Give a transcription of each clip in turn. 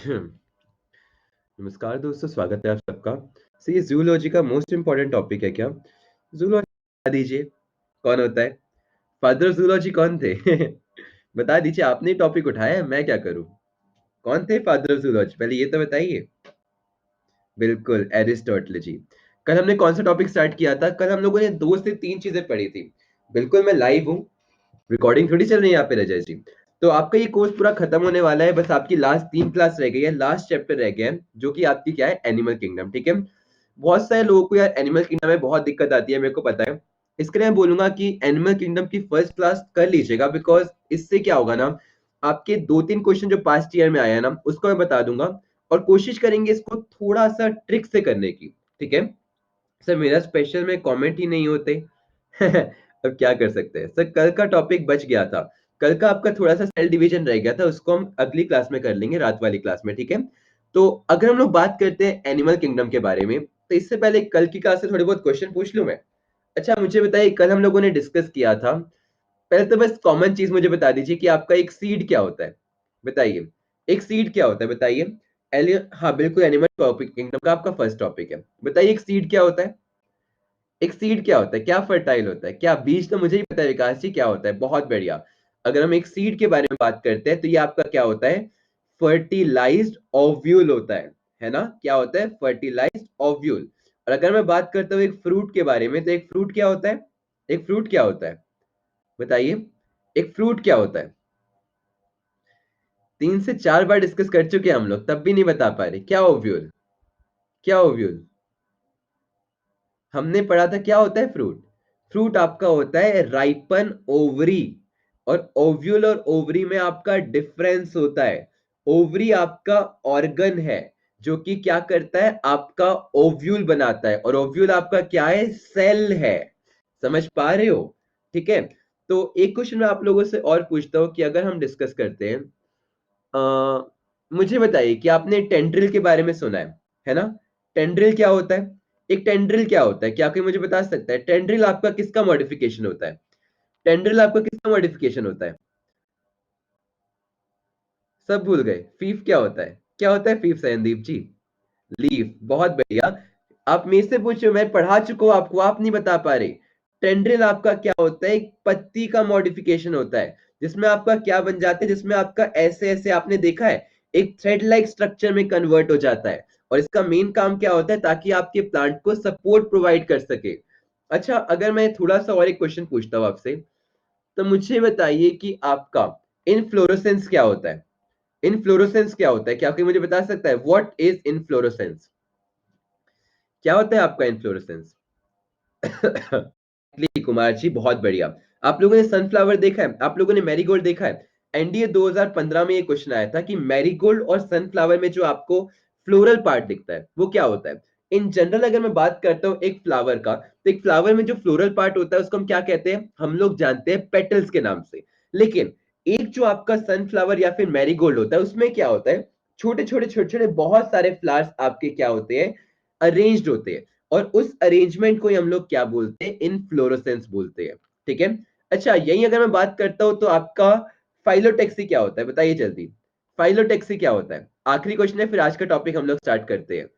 नमस्कार दोस्तों, स्वागत है आप सबका। ये ज़ूलॉजी का मोस्ट इम्पोर्टेंट टॉपिक है क्या? ज़ूलॉजी बता दीजिए, कौन होता है? फादर ऑफ ज़ूलॉजी कौन थे? बता दीजिए, आपने ही टॉपिक उठाया है, मैं क्या करूँ? कौन थे फादर ऑफ ज़ूलॉजी? पहले ये तो बताइए। बिल्कुल, एरिस्टोटल जी। कल हमने कौन-सा टॉपिक स्टार्ट किया था? कल हम लोगों ने 2 से 3 चीज़ें पढ़ी थी। बिल्कुल, मैं लाइव हूँ, रिकॉर्डिंग थोड़ी चल रही है यहाँ पे रजत जी। तो आपका ये कोर्स पूरा खत्म होने वाला है, बस आपकी लास्ट 3 क्लास रह गई है, लास्ट चैप्टर रह गया है, जो कि आपकी क्या है? एनिमल किंगडम, ठीक है? बहुत सारे लोगों को यार एनिमल किंगडम में बहुत दिक्कत आती है, मेरे को पता है। इसके लिए मैं बोलूँगा कि एनिमल किंगडम की फर्स्ट क्लास कर लीजिएगा, बिकॉज़ इससे क्या होगा ना, आपके 2-3 क्वेश्चन जो पास्ट ईयर में आया है ना, उसको मैं बता दूँगा और कोशिश करेंगे इसको थोड़ा-सा ट्रिक से करने की, ठीक है? सर मेरा स्पेशल में कमेंट ही नहीं होते। अब क्या कर सकते हैं। सर कल का टॉपिक बच गया था। कल का आपका थोड़ा-सा सेल डिवीजन रह गया था, उसको हम अगली क्लास में कर लेंगे, रात वाली क्लास में, ठीक है? तो अगर हम लोग बात करते हैं एनिमल किंगडम के बारे में, तो इससे पहले कल की क्लास से थोड़े बहुत क्वेश्चन पूछ लूँ मैं? अच्छा मुझे बताइए, कल हम लोगों ने डिस्कस किया था, पहले तो बस कॉमन चीज़ मुझे बता दीजिए कि आपका एक सीड क्या होता है? बताइए। एक सीड क्या होता है बताइए? हाँ, बिल्कुल एनिमल टॉपिक किंगडम का आपका फर्स्ट टॉपिक है। बताइए एक सीड क्या होता है? एक सीड क्या होता है? क्या फर्टाइल होता है? क्या बीज तो मुझे ही पता है विकास जी क्या होता है, बहुत बढ़िया। अगर हम एक सीड के बारे में बात करते हैं तो ये आपका क्या होता है? फर्टिलाइज्ड ओव्यूल होता है ना? क्या होता है? Fertilised ovule. और अगर मैं बात करता हूँ एक फ्रूट के बारे में तो एक फ्रूट क्या होता है? एक फ्रूट क्या होता है? बताइए। एक फ्रूट क्या होता है? 3 से 4 बार डिस्कस कर चुके हैं हम लोग, तब भी नहीं बता पा रहे। क्या ओव्यूल? क्या ओव्यूल? हमने पढ़ा था क्या होता है फ्रूट? फ्रूट आपका होता है राइपन ओवरी, और ओव्यूल और ओवरी में आपका डिफरेंस होता है। ओवरी आपका ऑर्गन है जो कि क्या करता है? आपका ओव्यूल बनाता है, और ओव्यूल आपका क्या है? सेल है। समझ पा रहे हो? ठीक है। तो एक क्वेश्चन मैं आप लोगों से और पूछता हूँ कि अगर हम डिस्कस करते हैं, मुझे बताइए कि आपने टेंड्रिल के बारे में सुना है ना? टेंड्रिल क्या होता है? एक टेंड्रिल क्या होता है? क्या कोई मुझे बता सकता है? टेंड्रिल आपका किसका मॉडिफिकेशन होता है? टेंड्रिल आपका किसका मॉडिफिकेशन होता है? सब भूल गए। फीफ क्या होता है? क्या होता है फीफ सैनदीप जी? लीफ, बहुत बढ़िया। आप मेरे से पूछो, मैं पढ़ा चुका हूँ आपको, आप नहीं बता पा रहे। टेंड्रिल आपका क्या होता है? एक पत्ती का मॉडिफिकेशन होता है, जिसमें आपका क्या बन जाता है? जिसमें आपका ऐसे ऐसे आपने देखा है, एक थ्रेड लाइक स्ट्रक्चर में कन्वर्ट हो जाता है। और इसका मेन काम क्या होता है? ताकि आपके प्लांट को सपोर्ट प्रोवाइड कर सके। अच्छा, अगर मैं थोड़ा सा और एक क्वेश्चन पूछता हूँ आपसे, तो मुझे बताइए कि आपका इनफ्लोरेसेंस क्या होता है? इनफ्लोरेसेंस क्या होता है? क्या कोई मुझे बता सकता है? What is inflorescence? क्या होता है आपका इन्फ्लोरेसेंस? कुमार जी, बहुत बढ़िया। आप लोगों ने सनफ्लावर देखा है? आप लोगों ने मैरीगोल्ड देखा है? एनडीए 2015 में ये क्वेश्चन आया था कि मैरीगोल्ड और सनफ्लावर में जो आपको फ्लोरल पार्ट दिखता है वो क्या होता है? इन जनरल अगर मैं बात करता हूँ एक फ्लावर का, तो एक फ्लावर में जो फ्लोरल पार्ट होता है उसको हम क्या कहते हैं? हम लोग जानते हैं पेटल्स के नाम से। लेकिन एक जो आपका सनफ्लावर या फिर मैरीगोल्ड होता है, उसमें क्या होता है? छोटे छोटे छोटे छोटे बहुत सारे फ्लावर्स आपके क्या होते हैं? अरेंज्ड होते हैं। और उस अरेंजमेंट को ही हम लोग क्या बोलते हैं? इनफ्लोरेसेंस बोलते हैं। ठीक है। अच्छा, यही अगर मैं बात करता हूं तो आपका फाइलोटेक्सी क्या होता है? बताइए जल्दी। फाइलोटेक्सी क्या होता है? आखिरी क्वेश्चन है, फिर आज का टॉपिक हम लोग स्टार्ट करते हैं।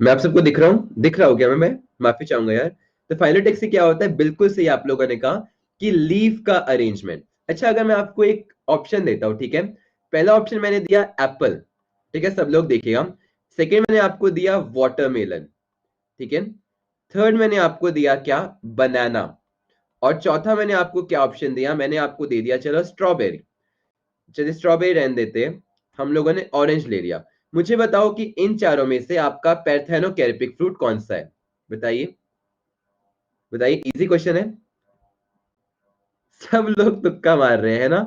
मैं आप सबको दिख रहा हूं? दिख रहा हूं क्या मैं माफी चाहूंगा यार। तो फाइलोटेक्सी क्या होता है? बिल्कुल सही आप लोगों ने कहा कि लीफ का अरेंजमेंट। अच्छा, अगर मैं आपको एक ऑप्शन देता हूं, ठीक है। पहला ऑप्शन मैंने दिया एप्पल, ठीक है, सब लोग देखिएगा। सेकेंड मैंने आपको दिया वाटरमेलन, ठीक है। थर्ड मैंने आपको दिया क्या? बनाना। और चौथा मैंने आपको क्या ऑप्शन दिया? मैंने आपको दे दिया, चलो स्ट्रॉबेरी। चलिए स्ट्रॉबेरी रहने देते हैं, हम लोगों ने ऑरेंज ले लिया। मुझे बताओ कि इन चारों में से आपका पैर्थेनोकैरिपिक फ्रूट कौन सा है? बताइए। बताइए, इजी क्वेश्चन है। सब लोग तुक्का मार रहे हैं ना।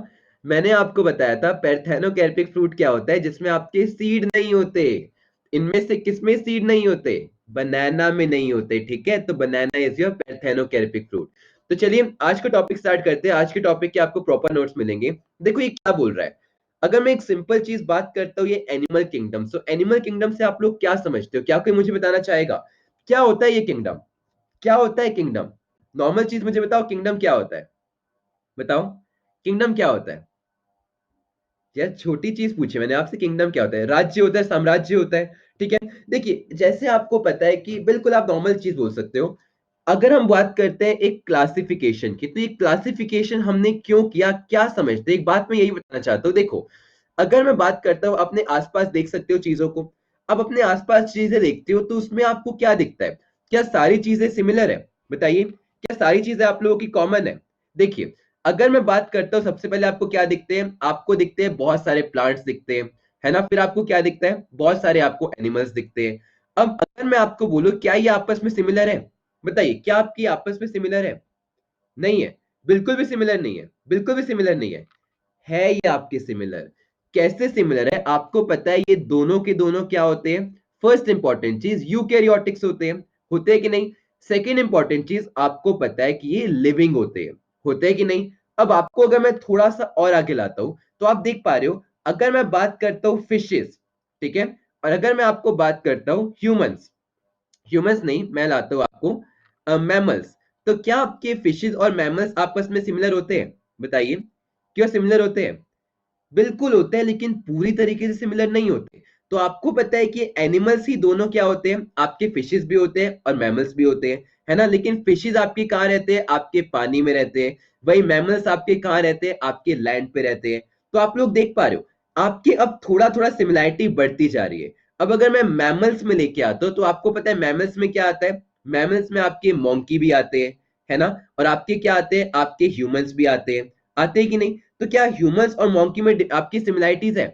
मैंने आपको बताया था पैर्थेनोकैरिपिक फ्रूट क्या होता है, जिसमें आपके सीड नहीं होते। इनमें से किसमें सीड नहीं होते? बनाना में नहीं होते, ठीक है। तो बनाना इज योर पैर्थेनोकैरिपिक फ्रूट। तो चलिए आज का टॉपिक स्टार्ट करते हैं। आज के टॉपिक के आपको प्रॉपर नोट्स मिलेंगे। देखो ये क्या बोल रहा है। अगर मैं एक सिंपल चीज बात करता हूँ, ये animal kingdom, so animal kingdom से आप लोग क्या समझते हो? क्या कोई मुझे बताना चाहेगा क्या होता है ये किंगडम? क्या होता है किंगडम? नॉर्मल चीज मुझे बताओ, किंगडम क्या होता है? बताओ। किंगडम क्या होता है? यार छोटी चीज पूछी मैंने आपसे, किंगडम क्या होता है? राज्य होता है, साम्राज्य होता है। ठीक है, देखिए जैसे आपको पता है कि बिल्कुल आप नॉर्मल चीज बोल सकते हो। अगर हम बात करते हैं एक क्लासिफिकेशन की, तो ये क्लासिफिकेशन हमने क्यों किया, क्या समझते हैं, एक बात मैं यही बताना चाहता हूँ। देखो, अगर मैं बात करता हूँ, अपने आसपास देख सकते हो चीजों को। अब अपने आसपास चीजें देखते हो तो उसमें आपको क्या दिखता है? क्या सारी चीजें सिमिलर है? बताइए, क्या सारी चीजें आप लोगों की कॉमन है? देखिए, अगर मैं बात करता हूँ, सबसे पहले आपको क्या दिखते हैं? आपको दिखते हैं बहुत सारे प्लांट्स दिखते हैं, है ना। फिर आपको क्या दिखता है? बहुत सारे आपको एनिमल्स दिखते हैं। अब अगर मैं आपको बोलूं क्या ये आपस में सिमिलर है? बताइए, क्या आपकी आपस में सिमिलर है? नहीं है, बिल्कुल भी सिमिलर नहीं है, बिल्कुल भी सिमिलर नहीं है ये आपके सिमिलर। कैसे सिमिलर है? आपको पता है ये दोनों के दोनों क्या होते हैं? फर्स्ट इंपॉर्टेंट चीज, यूकैरियोटिक्स होते हैं कि नहीं? सेकेंड इंपॉर्टेंट चीज, आपको पता है कि ये लिविंग होते हैं कि नहीं? अब आपको अगर मैं थोड़ा सा और आगे लाता हूं, तो आप देख पा रहे हो, अगर मैं बात करता हूं फिशेस, ठीक है, और अगर मैं आपको बात करता हूं ह्यूमंस, ह्यूमंस नहीं, मैं लाता हूं आपको मैमल्स, तो क्या आपके फिशेस और मैमल्स आपस में सिमिलर होते हैं? बताइए, क्यों सिमिलर होते हैं? बिल्कुल होते हैं, लेकिन पूरी तरीके से सिमिलर नहीं होते। तो आपको पता है कि एनिमल्स ही दोनों क्या होते हैं? आपके फिशेस भी होते हैं और मैमल्स भी होते हैं, है ना। लेकिन फिशेस आपके कहाँ रहते हैं? आपके पानी में रहते हैं। वही मैमल्स आपके कहाँ रहते हैं? आपके लैंड पे रहते हैं। तो आप लोग देख पा रहे हो, आपके अब थोड़ा थोड़ा सिमिलैरिटी बढ़ती जा रही है। अब अगर मैं मैमल्स में लेके आता हूँ, तो आपको पता है मैमल्स में क्या आता है? मैमल्स में आपके मोंकी भी आते हैं, है ना। और आपके क्या आते हैं? आपके ह्यूमंस भी आते हैं कि नहीं? तो क्या ह्यूमंस और मॉन्की में आपकी सिमिलैरिटीज है?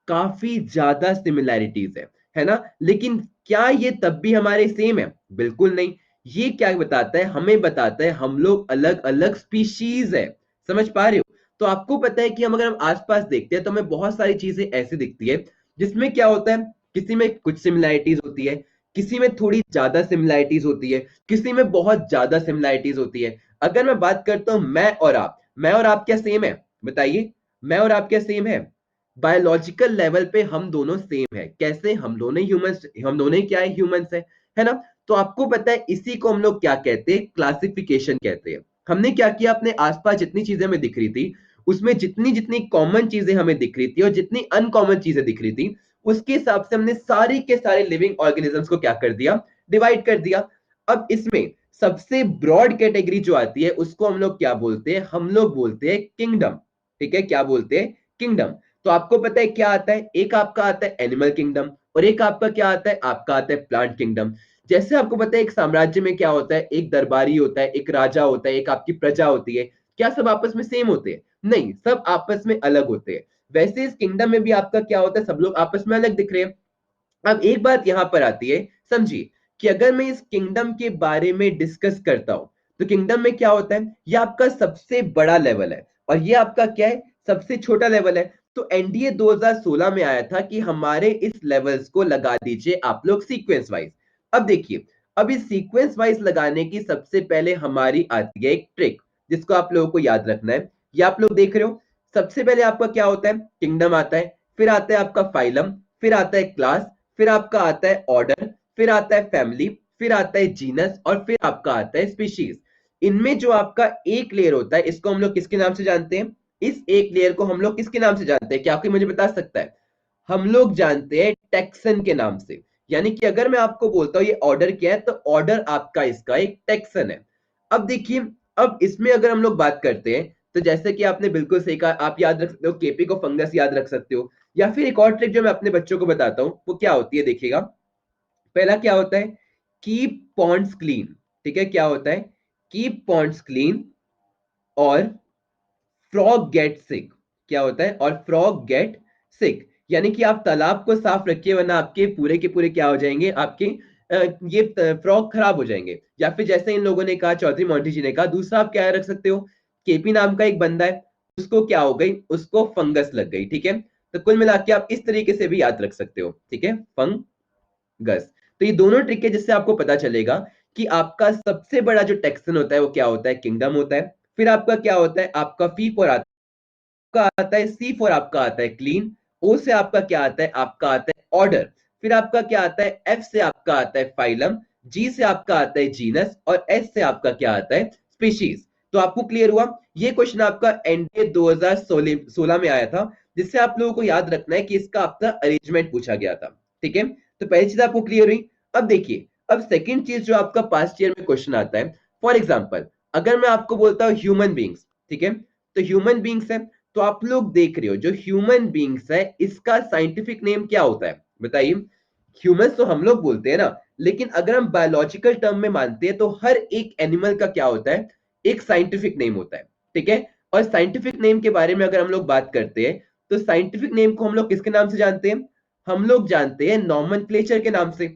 काफी ज्यादा सिमिलैरिटीज है ना। लेकिन क्या ये तब भी हमारे सेम है? बिल्कुल नहीं। ये क्या बताता है? हमें बताता है हम लोग अलग अलग स्पीशीज है। समझ पा रहे हो? तो आपको पता है कि हम अगर हम आसपास देखते हैं, तो हमें बहुत सारी चीजें ऐसी दिखती है जिसमें क्या होता है, किसी में कुछ सिमिलैरिटीज होती है, किसी में थोड़ी ज्यादा सिमिलैरिटीज होती है, किसी में बहुत ज्यादा सिमिलैरिटीज होती है। अगर मैं बात करता हूं मैं और आप क्या सेम है? बताइए, मैं और आप क्या सेम है? बायोलॉजिकल लेवल पे हम दोनों सेम है। कैसे? हम दोनों ह्यूमंस, हम दोनों ही क्या है? ह्यूमंस है ना। तो आपको पता है इसी को हम लोग क्या कहते हैं? क्लासिफिकेशन कहते हैं। हमने क्या किया, अपने आसपास जितनी चीजें हमें दिख रही थी, उसमें जितनी जितनी कॉमन चीजें हमें दिख रही थी और जितनी अनकॉमन चीजें दिख रही थी, उसके हिसाब से हमने सारे के सारे लिविंग ऑर्गेनिजम्स को क्या कर दिया? डिवाइड कर दिया। अब इसमें सबसे ब्रॉड कैटेगरी जो आती है, उसको हम लोग क्या बोलते हैं? हम लोग बोलते हैं किंगडम। ठीक है, क्या बोलते हैं? किंगडम। तो आपको पता है क्या आता है? एक आपका आता है एनिमल किंगडम, और एक आपका क्या आता है? आपका आता है प्लांट किंगडम। जैसे आपको पता है एक साम्राज्य में क्या होता है? एक दरबारी होता है, एक राजा होता है, एक आपकी प्रजा होती है। क्या सब आपस में सेम होते हैं? नहीं, सब आपस में अलग होते हैं। वैसे इस किंगडम में भी आपका क्या होता है? सब लोग आपस में अलग दिख रहे हैं। अब एक बात यहां पर आती है, समझिए, कि अगर मैं इस किंगडम के बारे में डिस्कस करता हूं, तो किंगडम में क्या होता है? ये आपका सबसे बड़ा लेवल है, और ये आपका क्या है? सबसे छोटा लेवल है। तो एनडीए 2016 में आया था कि हमारे इस लेवल्स को लगा दीजिए आप लोग सीक्वेंस वाइज। अब देखिए, अब इस सीक्वेंस वाइज लगाने की सबसे पहले हमारी आती है एक ट्रिक, जिसको आप लोगों को याद रखना है। ये आप लोग देख रहे हो, सबसे पहले आपका क्या होता है? किंगडम आता है, फिर आता है आपका फाइलम, फिर आता है क्लास, फिर आपका आता है ऑर्डर, फिर आता है फैमिली, फिर आता है जीनस, और फिर आपका आता है स्पीशीज। इनमें जो आपका एक लेयर होता है, इसको हम लोग किसके नाम से जानते हैं? इस एक लेयर को हम लोग किसके नाम से जानते हैं? क्या कोई मुझे बता सकता है? हम लोग जानते हैं टेक्सन के नाम से। यानी कि अगर मैं आपको बोलता हूं ये ऑर्डर क्या है, तो ऑर्डर आपका इसका एक टेक्सन है। अब देखिए, अब इसमें अगर हम लोग बात करते हैं, तो जैसे कि आपने बिल्कुल सही कहा, आप याद रख सकते हो केपी को फंगस याद रख सकते हो। या फिर एक और ट्रिक जो मैं अपने बच्चों को बताता हूँ, वो क्या होती है देखिएगा। पहला क्या होता है? Keep ponds clean. ठीक है, क्या होता है? कीप पॉन्ड्स क्लीन, और फ्रॉग गेट सिक। क्या होता है? और फ्रॉग गेट सिक, यानी कि आप तालाब को साफ रखिए, वरना आपके पूरे के पूरे क्या हो जाएंगे? आपके ये फ्रॉग खराब हो जाएंगे। या फिर जैसे इन लोगों ने कहा, चौधरी मोंटी जी ने कहा, दूसरा आप क्या रख सकते हो? केपी नाम का एक बंदा है, उसको क्या हो गई? उसको फंगस लग गई। ठीक है, तो कुल मिला के आप इस तरीके से भी याद रख सकते हो। ठीक है, फंगस। तो ये दोनों ट्रिक है, जिससे आपको पता चलेगा कि आपका सबसे बड़ा जो टेक्सन होता है वो क्या होता है? किंगडम होता है। फिर आपका क्या होता है? आपका फी फॉर आता है, सी फॉर आपका आता है क्लीन, ओ से आपका क्या आता है? आपका आता है ऑर्डर। फिर आपका क्या आता है? एफ से आपका आता है फाइलम, जी से आपका आता है जीनस, और एस से आपका क्या आता है? स्पीशीज। तो आपको क्लियर हुआ? ये क्वेश्चन आपका एनडीए 2016 में आया था, जिससे आप लोगों को याद रखना है कि इसका आपका अरेंजमेंट पूछा गया था। ठीक है, तो पहली चीज आपको क्लियर हुई। अब देखिए, अब सेकंड चीज जो आपका पास्ट ईयर में क्वेश्चन आता है, फॉर एग्जाम्पल अगर मैं आपको बोलता हूँ ह्यूमन बींग्स, ठीक है, तो ह्यूमन बींग्स है, तो आप लोग देख रहे हो जो ह्यूमन बींग्स है इसका साइंटिफिक नेम क्या होता है बताइए? ह्यूमंस तो हम लोग बोलते हैं ना, लेकिन अगर हम बायोलॉजिकल टर्म में मानते हैं तो हर एक एनिमल का क्या होता है, एक साइंटिफिक नेम होता है। ठीक है, और साइंटिफिक नेम के बारे में अगर हम लोग बात करते हैं तो साइंटिफिक नेम को हम लोग किसके नाम से जानते हैं? हम लोग जानते हैं नॉमेनक्लेचर के नाम से।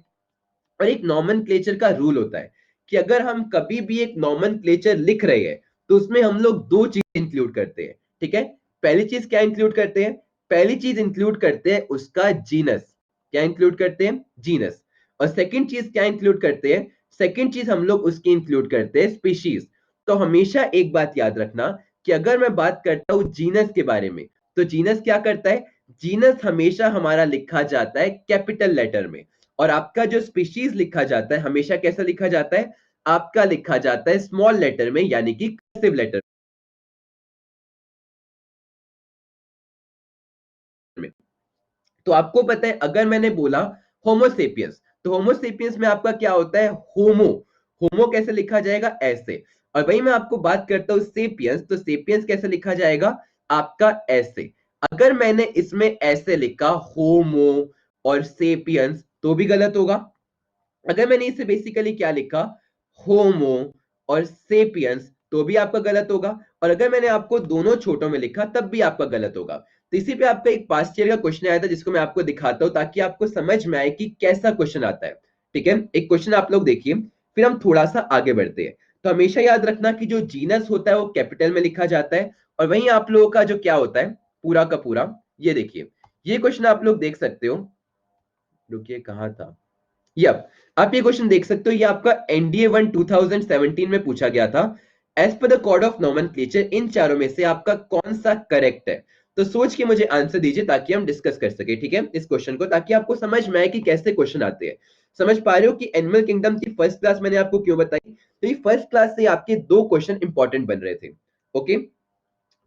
और एक नॉमेनक्लेचर का रूल होता है कि अगर हम कभी भी एक नॉमेनक्लेचर लिख रहे हैं तो उसमें हम लोग दो चीज इंक्लूड करते हैं। ठीक है, पहली चीज क्या इंक्लूड करते हैं? पहली चीज इंक्लूड करते हैं उसका जीनस। क्या इंक्लूड करते हैं? जीनस। और सेकंड चीज क्या इंक्लूड करते हैं? सेकंड चीज हम लोग उसकी इंक्लूड करते हैं स्पीशीज। तो हमेशा एक बात याद रखना कि अगर मैं बात करता हूं जीनस के बारे में, तो जीनस क्या करता है? जीनस हमेशा हमारा लिखा जाता है कैपिटल लेटर में, और आपका जो स्पीशीज लिखा जाता है हमेशा कैसा लिखा जाता है? आपका लिखा जाता है स्मॉल लेटर में, यानी कि कर्सिव लेटर में। तो आपको पता है अगर मैंने बोला होमोसेपियंस, तो होमोसेपियंस में आपका क्या होता है? होमो। होमो कैसे लिखा जाएगा? ऐसे। और वही मैं आपको बात करता हूं सेपियंस, तो सेपियंस कैसे लिखा जाएगा? आपका ऐसे। अगर मैंने इसमें ऐसे लिखा होमो और सेपियंस तो भी गलत होगा। अगर मैंने इसे बेसिकली क्या लिखा, होमो और सेपियंस, तो भी आपका गलत होगा। और अगर मैंने आपको दोनों छोटों में लिखा तब भी आपका गलत होगा। तो इसी पे आपका एक पास्ट ईयर का क्वेश्चन आया था जिसको मैं आपको दिखाता हूं ताकि आपको समझ में आए कि कैसा क्वेश्चन आता है। ठीक है, एक क्वेश्चन आप लोग देखिए, फिर हम थोड़ा सा आगे बढ़ते हैं। तो हमेशा याद रखना कि जो जीनस होता है वो कैपिटल में लिखा जाता है, और वहीं आप लोगों का जो क्या होता है पूरा का पूरा, ये देखिए, ये क्वेश्चन आप लोग देख सकते हो। रुकिए, कहाँ था? यप, आप ये क्वेश्चन देख सकते हो, ये आपका एनडीए 1 2017 में पूछा गया था। As per the code of nomenclature इन चारों में से आपका कौन सा करेक्ट है? तो सोच के मुझे आंसर दीजिए ताकि हम डिस्कस कर सके, ठीक है, इस क्वेश्चन को, ताकि आपको समझ में आए कि कैसे क्वेश्चन आते हैं। समझ पा रहे हो कि एनिमल किंगडम की फर्स्ट क्लास मैंने आपको क्यों बताई? तो ये फर्स्ट क्लास से आपके दो क्वेश्चन इंपॉर्टेंट बन रहे थे। ओके,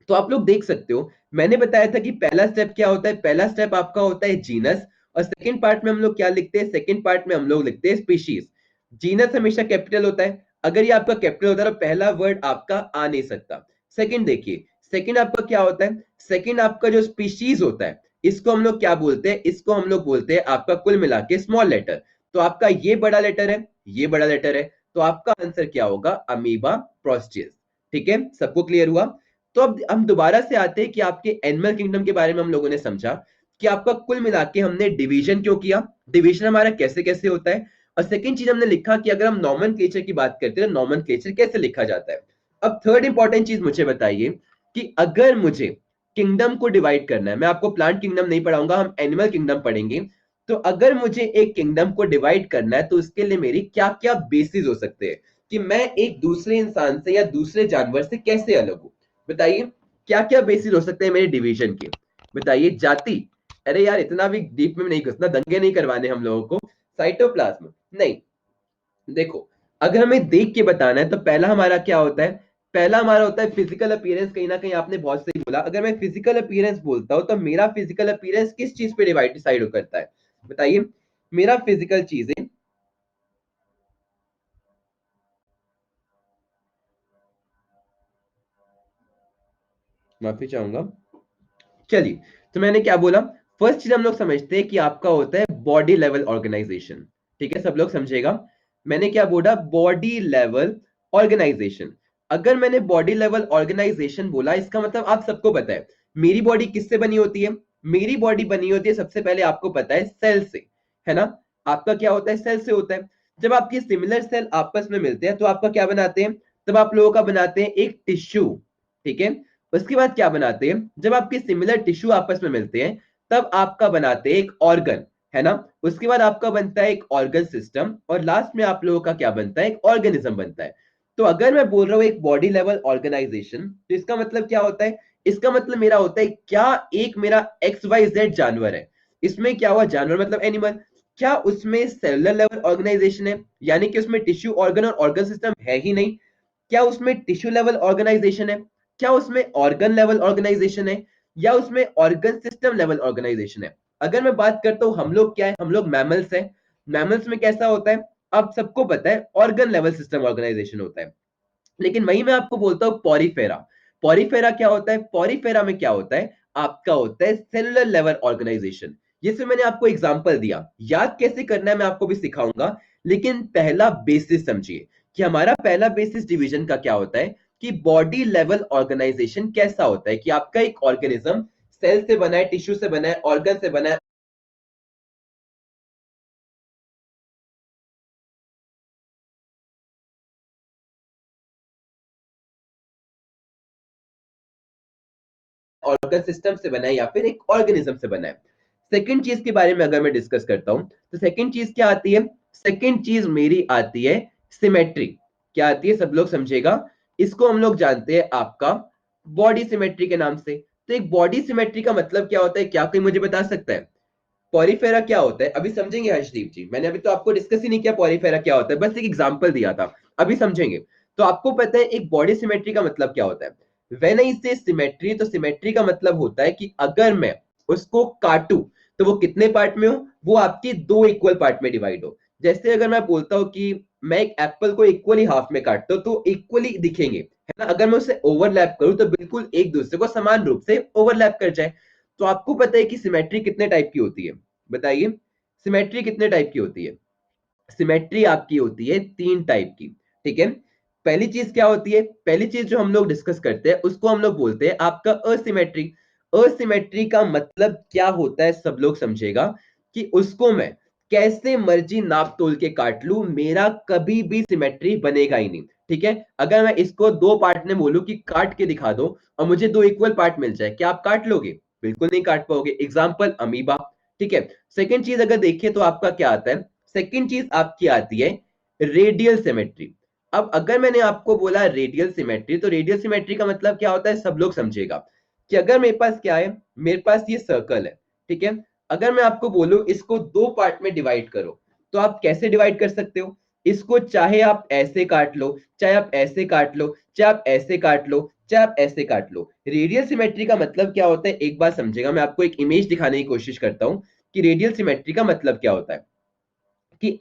तो आप लोग देख सकते हो, मैंने बताया था कि पहला स्टेप क्या होता है? पहला स्टेप आपका होता है जीनस, और सेकंड पार्ट में हम लोग क्या लिखते हैं? सेकंड पार्ट में हम लोग लिखते हैं स्पीशीज। जीनस हमेशा कैपिटल होता है, अगर ये आपका कैपिटल होता है तो पहला वर्ड आपका आ नहीं सकता। सेकंड देखिए, सेकंड आपका क्या होता है? सेकंड आपका जो स्पीशीज होता है इसको हम लोग क्या बोलते हैं? इसको हम लोग बोलते हैं आपका कुल मिला के स्मॉल लेटर। तो आपका ये बड़ा लेटर है, ये बड़ा लेटर है, तो आपका आंसर क्या होगा? अमीबा प्रोस्टियस। ठीक है, सबको क्लियर हुआ? तो अब हम दोबारा से आते हैं कि आपके एनिमल किंगडम के बारे में हम लोगों ने समझा कि आपका कुल मिला के हमने डिवीजन क्यों किया, डिवीजन हमारा कैसे कैसे होता है, और सेकंड चीज हमने लिखा कि अगर हम नॉमेनक्लेचर की बात करते हैं तो नॉमेनक्लेचर कैसे लिखा जाता है। अब थर्ड इंपॉर्टेंट चीज मुझे बताइए कि अगर मुझे किंगडम को डिवाइड करना है, मैं आपको प्लांट किंगडम नहीं पढ़ाऊंगा, हम एनिमल किंगडम पढ़ेंगे, तो अगर मुझे एक किंगडम को डिवाइड करना है तो उसके लिए मेरी क्या क्या बेसिस हो सकते हैं कि मैं एक दूसरे इंसान से या दूसरे जानवर से कैसे अलग हूं? बताइए, क्या क्या बेसिस हो सकते हैं मेरे डिवीजन के? बताइए। जाति? अरे यार, इतना भी डीप में नहीं घुसना, दंगे नहीं करवाने हम लोगों को। साइटोप्लाज्म? नहीं। देखो, अगर हमें देख के बताना है तो पहला हमारा क्या होता है? पहला हमारा होता है फिजिकल अपीयरेंस। कहीं ना कहीं आपने बहुत सही बोला, अगर मैं फिजिकल अपीयरेंस बोलता हूं तो मेरा फिजिकल अपीयरेंस किस चीज पे डिसाइड करता है? बताइए, मेरा फिजिकल चीजें, माफी चाहूंगा। चलिए, तो मैंने क्या बोला? फर्स्ट चीज हम लोग समझते हैं कि आपका होता है बॉडी लेवल ऑर्गेनाइजेशन। ठीक है, सब लोग समझेगा। मैंने क्या बोला? Body level organisation. अगर मैंने बॉडी लेवल ऑर्गेनाइजेशन बोला, इसका मतलब आप सबको पता है मेरी बॉडी किससे बनी होती है? मेरी बॉडी बनी होती है सबसे पहले आपको पता है सेल से, है ना? आपका क्या होता है? सेल से होता है। जब आपके सिमिलर सेल आपस में मिलते हैं तो आपका क्या बनाते हैं? तब आप लोगों का बनाते हैं एक टिश्यू। ठीक है, उसके बाद क्या बनाते हैं? जब आपके सिमिलर टिश्यू आपस में मिलते हैं तब आपका बनाते हैं एक ऑर्गन, है ना? उसके बाद आपका बनता है एक ऑर्गन सिस्टम, और लास्ट में आप लोगों का क्या बनता है? एक ऑर्गेनिज्म बनता है। तो अगर मैं बोल रहा हूं एक बॉडी लेवल ऑर्गेनाइजेशन, तो इसका मतलब क्या होता है? इसका मतलब मेरा होता है क्या एक मेरा एक्स वाई जेड जानवर है, इसमें क्या हुआ? जानवर मतलब एनिमल, क्या उसमें सेलुलर लेवल ऑर्गेनाइजेशन है? यानी कि उसमें टिश्यू, ऑर्गन और ऑर्गन सिस्टम है ही नहीं। क्या उसमें टिश्यू लेवल ऑर्गेनाइजेशन है, क्या उसमें ऑर्गन लेवल ऑर्गेनाइजेशन है, या उसमें ऑर्गन सिस्टम लेवल ऑर्गेनाइजेशन है? अगर मैं बात करता हूं हम लोग क्या है, हम लोग मैमल्स हैं। मैमल्स में कैसा होता है, आप सबको पता है ऑर्गन लेवल सिस्टम ऑर्गेनाइजेशन होता है। लेकिन वही मैं आपको बोलता हूँ पॉरीफेरा। पॉरीफेरा क्या होता है, पॉरीफेरा में क्या होता है, आपका होता है सेलुलर लेवल ऑर्गेनाइजेशन। जिसमें मैंने आपको एग्जांपल दिया, याद कैसे करना है मैं आपको भी सिखाऊंगा। लेकिन पहला बेसिस समझिए कि हमारा पहला बेसिस डिवीजन का क्या होता है, कि बॉडी लेवल ऑर्गेनाइजेशन कैसा होता है, कि आपका एक ऑर्गेनिज्म सेल से बना है, टिश्यू से बना है, ऑर्गन से बना है, ऑर्गन सिस्टम से बना है, या फिर एक ऑर्गेनिज्म से बना है। सेकंड चीज के बारे में अगर मैं डिस्कस करता हूं, तो सेकंड चीज क्या आती है, सेकंड चीज मेरी आती है सिमेट्री। क्या आती है, सब लोग समझेगा। इसको हम लोग जानते हैं आपका बॉडी सिमेट्री के नाम से। तो एक बॉडी सिमेट्री का मतलब क्या होता है, क्या कोई मुझे बता सकता है? पॉरीफेरा क्या होता है, अभी समझेंगे हर्षदीप जी। मैंने अभी तो आपको डिस्कस ही नहीं किया पॉरीफेरा क्या होता है, बस एक एग्जांपल दिया था, अभी समझेंगे। तो आपको पता है एक बॉडी सिमेट्री का मतलब क्या होता है। व्हेन आई से सिमेट्री, तो सिमेट्री का मतलब होता है कि अगर मैं उसको काटूं तो वो कितने पार्ट में हो, वो आपके दो इक्वल पार्ट में डिवाइड हो। जैसे अगर मैं बोलता हूं कि मैं एक एप्पल को इक्वली हाफ में काटता हूं तो इक्वली दिखेंगे, है ना। अगर मैं उसे ओवरलैप करूं तो बिल्कुल एक दूसरे को समान रूप से ओवरलैप कर जाए। तो आपको पता है कि सिमेट्री कितने टाइप की होती है, बताइए। सिमेट्री कितने टाइप की होती है? सिमेट्री आपकी होती है तीन टाइप की, ठीक है। पहली चीज क्या होती है, पहली चीज जो हम लोग डिस्कस करते हैं उसको हम लोग बोलते हैं आपका असिमेट्री। असिमेट्री का मतलब क्या होता है, सब लोग समझेगा, कि उसको मैं कैसे मर्जी नाप तोल के काट लूं, मेरा कभी भी सिमेट्री बनेगा ही नहीं, ठीक है। अगर मैं इसको दो पार्ट में बोलूं कि काट के दिखा दो और मुझे दो इक्वल पार्ट मिल जाए, क्या आप काट लोगे? बिल्कुल नहीं काट पाओगे। एग्जाम्पल अमीबा, ठीक है। सेकेंड चीज अगर देखिए तो आपका क्या आता है, सेकेंड चीज आपकी आती है रेडियल सिमेट्री। अब अगर मैंने आपको बोला रेडियल सिमेट्री, तो रेडियल सिमेट्री का मतलब क्या होता है, सब लोग समझेगा। कि अगर मेरे पास क्या है, मेरे पास ये सर्कल है, ठीक है। अगर मैं आपको बोलूं इसको दो पार्ट में डिवाइड करो, तो आप कैसे डिवाइड कर सकते हो? इसको चाहे आप ऐसे काट लो, चाहे आप ऐसे काट लो, चाहे आप ऐसे काट लो, चाहे आप ऐसे काट लो। रेडियल सिमेट्री का मतलब क्या होता है, एक बार समझेगा। मैं आपको एक इमेज दिखाने की कोशिश करता हूं कि रेडियल सिमेट्री का मतलब क्या होता है। कि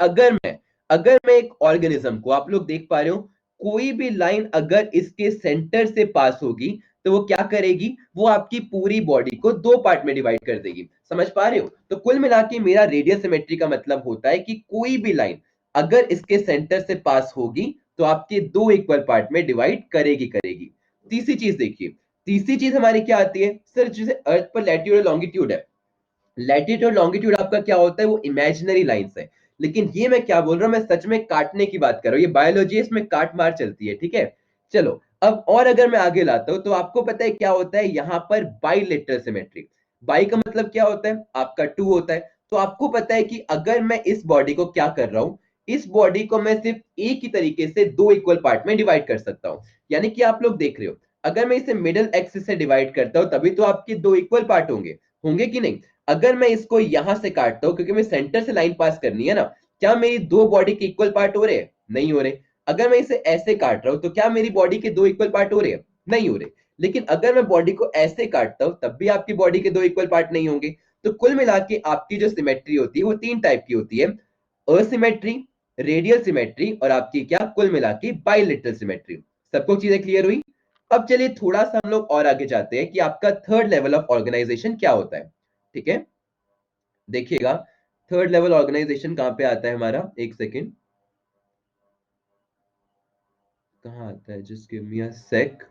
अगर मैं एक ऑर्गेनिज्म को, आप लोग देख पा रहे हो, कोई भी लाइन अगर इसके सेंटर से पास होगी तो वो क्या करेगी, वो आपकी पूरी बॉडी को दो पार्ट में डिवाइड कर देगी। समझ पा रहे हो? तो कुल मिला के मेरा रेडियल सिमेट्री का मतलब होता है कि कोई भी लाइन अगर इसके सेंटर से पास होगी तो आपके दो इक्वल पार्ट में डिवाइड करेगी करेगी। तीसरी चीज देखिए, तीसरी चीज हमारी क्या आती है सर, जैसे अर्थ पर लैटिट्यूड और लॉन्गिट्यूड है। लैटिट्यूड और लॉन्गिट्यूड आपका क्या होता है, वो इमेजिनरी लाइंस है। लेकिन ये मैं क्या बोल रहा हूं, मैं सच में काटने की बात कर रहा हूं। ये बायोलॉजी है, इसमें काट मार चलती है, ठीक है। चलो, अब और अगर मैं आगे लाता हूं तो आपको पता है क्या होता है यहां पर बाइलेटरल सिमेट्री। बाई का मतलब क्या होता है, आपका टू होता है। तो आपको पता है कि अगर मैं इस बॉडी को क्या कर रहा हूं, इस बॉडी को मैं सिर्फ एक ही तरीके से दो इक्वल पार्ट में डिवाइड कर सकता हूं। यानी कि आप लोग देख रहे हो, अगर मैं इसे मिडिल एक्सिस से डिवाइड करता हूं तभी तो आपके दो इक्वल पार्ट होंगे, होंगे कि नहीं? अगर मैं इसको यहां से काटता हूं, क्योंकि मैं सेंटर से लाइन पास करनी है ना, क्या मेरी दो बॉडी के इक्वल पार्ट हो रहे हैं? नहीं हो रहे। अगर मैं इसे ऐसे काट रहा हूं तो क्या मेरी बॉडी के दो इक्वल पार्ट हो रहे हैं? नहीं हो रहे। लेकिन अगर मैं बॉडी को ऐसे काटता हूं तब भी आपकी बॉडी के दो इक्वल पार्ट नहीं होंगे। तो कुल मिला के आपकी जो सिमेट्री होती है वो तीन टाइप की होती है, असिमेट्री, रेडियल सिमेट्री, और आपकी क्या कुल मिला के बाइलेटरल सिमेट्री। सबको चीजें क्लियर हुई? अब चलिए थोड़ा सा हम लोग और आगे जाते हैं कि आपका थर्ड लेवल ऑफ ऑर्गेनाइजेशन क्या होता है, ठीक है। देखिएगा, थर्ड लेवल ऑर्गेनाइजेशन कहां पे आता है हमारा, एक सेकेंड, कहां आता है, जस्ट गिव मी अ सेक।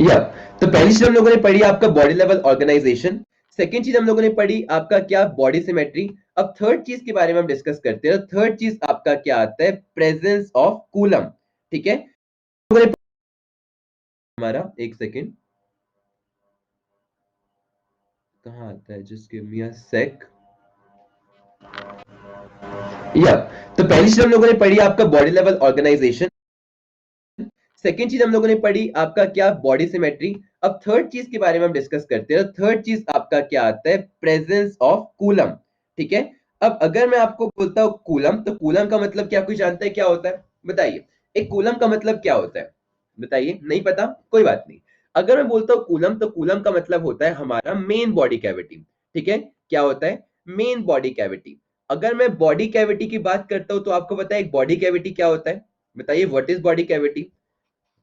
या, तो पहली चीज हम लोगों ने पढ़ी आपका बॉडी लेवल ऑर्गेनाइजेशन। सेकेंड चीज हम लोगों ने पढ़ी आपका क्या, बॉडी सिमेट्री। अब थर्ड चीज के बारे में हम डिस्कस करते हैं। थर्ड चीज आपका क्या आता है, प्रेजेंस ऑफ कूलम, ठीक है। हमारा एक सेकेंड, कहां आता है, जस्ट गिव मी अ सेक। या, तो पहली चीज हम लोगों ने पढ़ी आपका बॉडी लेवल ऑर्गेनाइजेशन। सेकेंड चीज हम लोगों ने पढ़ी आपका क्या, बॉडी सिमेट्री। अब थर्ड चीज के बारे में हम डिस्कस करते हैं। थर्ड चीज आपका क्या आता है, प्रेजेंस ऑफ कूलम, ठीक है। अब अगर मैं आपको बोलता हूं कूलम, तो कूलम का मतलब क्या कोई जानता है क्या होता है? बताइए एक कूलम का मतलब क्या होता है? बताइए, नहीं पता, कोई बात नहीं। अगर मैं बोलता हूँ कूलम, तो कूलम का मतलब होता है हमारा मेन बॉडी कैविटी। ठीक है, क्या होता है? Main body cavity. अगर मैं बॉडी कैविटी की बात करता हूं तो आपको पता है एक बॉडी कैविटी क्या होता है? बताइए व्हाट इज बॉडी कैविटी?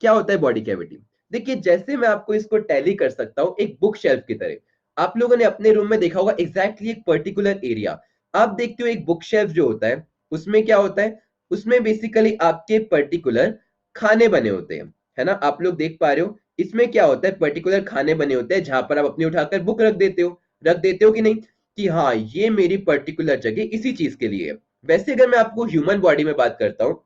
क्या होता है बॉडी कैविटी? देखिए जैसे मैं आपको इसको टैली कर सकता हूँ एक बुक शेल्फ की तरह। आप लोगों ने अपने रूम में देखा होगा एग्जैक्टली एक पर्टिकुलर एरिया। आप देखते हो एक बुक शेल्फ जो होता है उसमें क्या होता है? उसमें बेसिकली आपके पर्टिकुलर खाने बने होते हैं, है ना? आप लोग देख पा रहे हो इसमें क्या होता है? पर्टिकुलर खाने बने होते हैं जहां पर आप अपनी उठाकर बुक रख देते हो कि नहीं, कि हाँ ये मेरी पर्टिकुलर जगह इसी चीज के लिए है। वैसे अगर मैं आपको ह्यूमन बॉडी में बात करता हूँ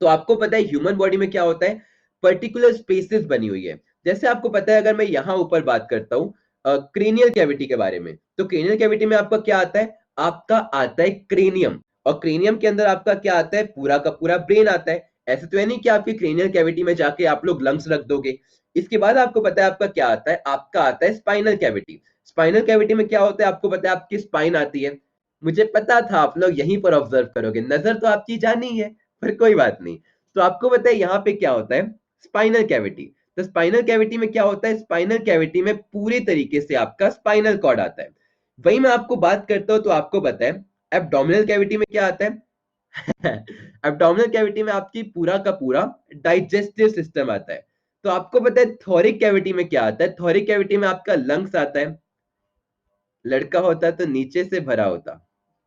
तो आपको पता है ह्यूमन बॉडी में क्या होता है? पर्टिकुलर स्पेसेस बनी हुई है। जैसे आपको पता है अगर मैं यहां ऊपर बात करता हूँ क्रेनियल कैविटी के बारे में, तो क्रेनियल कैविटी में आपका क्या आता है? आपका आता है क्रेनियम। और क्रेनियम के अंदर आपका क्या आता है? पूरा का पूरा ब्रेन आता है। ऐसे तो है नहीं कि आपकी क्रेनियल कैविटी में जाके आप लोग लंग्स रख दोगे। इसके बाद आपको पता है आपका क्या आता है? आपका आता है स्पाइनल कैविटी। स्पाइनल कैविटी में क्या होता है? आपको पता है आपकी स्पाइन आती है। मुझे पता था आप लोग यहीं पर ऑब्जर्व करोगे, नजर तो आपकी जानी ही है, पर कोई बात नहीं। तो आपको पता है यहाँ पे क्या होता है? Spinal cavity. तो स्पाइनल कैविटी में क्या होता है? स्पाइनल कैविटी में पूरे तरीके से आपका स्पाइनल कॉर्ड आता है। वही मैं आपको बात करता हूं तो आपको पता है एब्डोमिनल कैविटी में क्या आता है? एब्डोमिनल कैविटी में आपकी पूरा का पूरा डाइजेस्टिव सिस्टम आता है। तो आपको पता है थोरिक कैविटी में क्या आता है? थोरिक कैविटी में आपका लंग्स आता है। लड़का होता तो नीचे से भरा होता।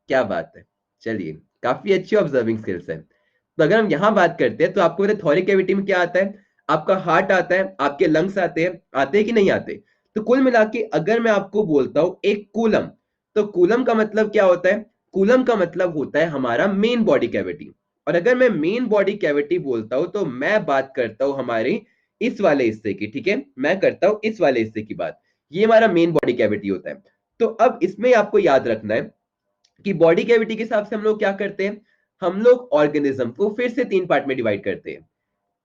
क्या बात है, चलिए, काफी अच्छी ऑब्जर्विंग स्किल्स है। तो अगर हम यहां बात करते हैं तो आपको पता है थोरिक कैविटी में क्या आता है? आपका हार्ट आता है, आपके लंग्स आते हैं कि नहीं आते? तो कुल मिला के अगर मैं आपको बोलता हूं एक कूलम, तो कूलम का मतलब क्या होता है? कूलम का मतलब होता है हमारा मेन बॉडी कैविटी। और अगर मैं मेन बॉडी कैविटी बोलता हूं तो मैं बात करता हूं हमारे इस वाले हिस्से की। ठीक है, मैं करता हूं इस वाले हिस्से की बात। ये हमारा मेन बॉडी कैविटी होता है। तो अब इसमें आपको याद रखना है कि बॉडी कैविटी के हिसाब से हम लोग क्या करते हैं? हम लोग ऑर्गेनिज्म को फिर से तीन पार्ट में डिवाइड करते हैं।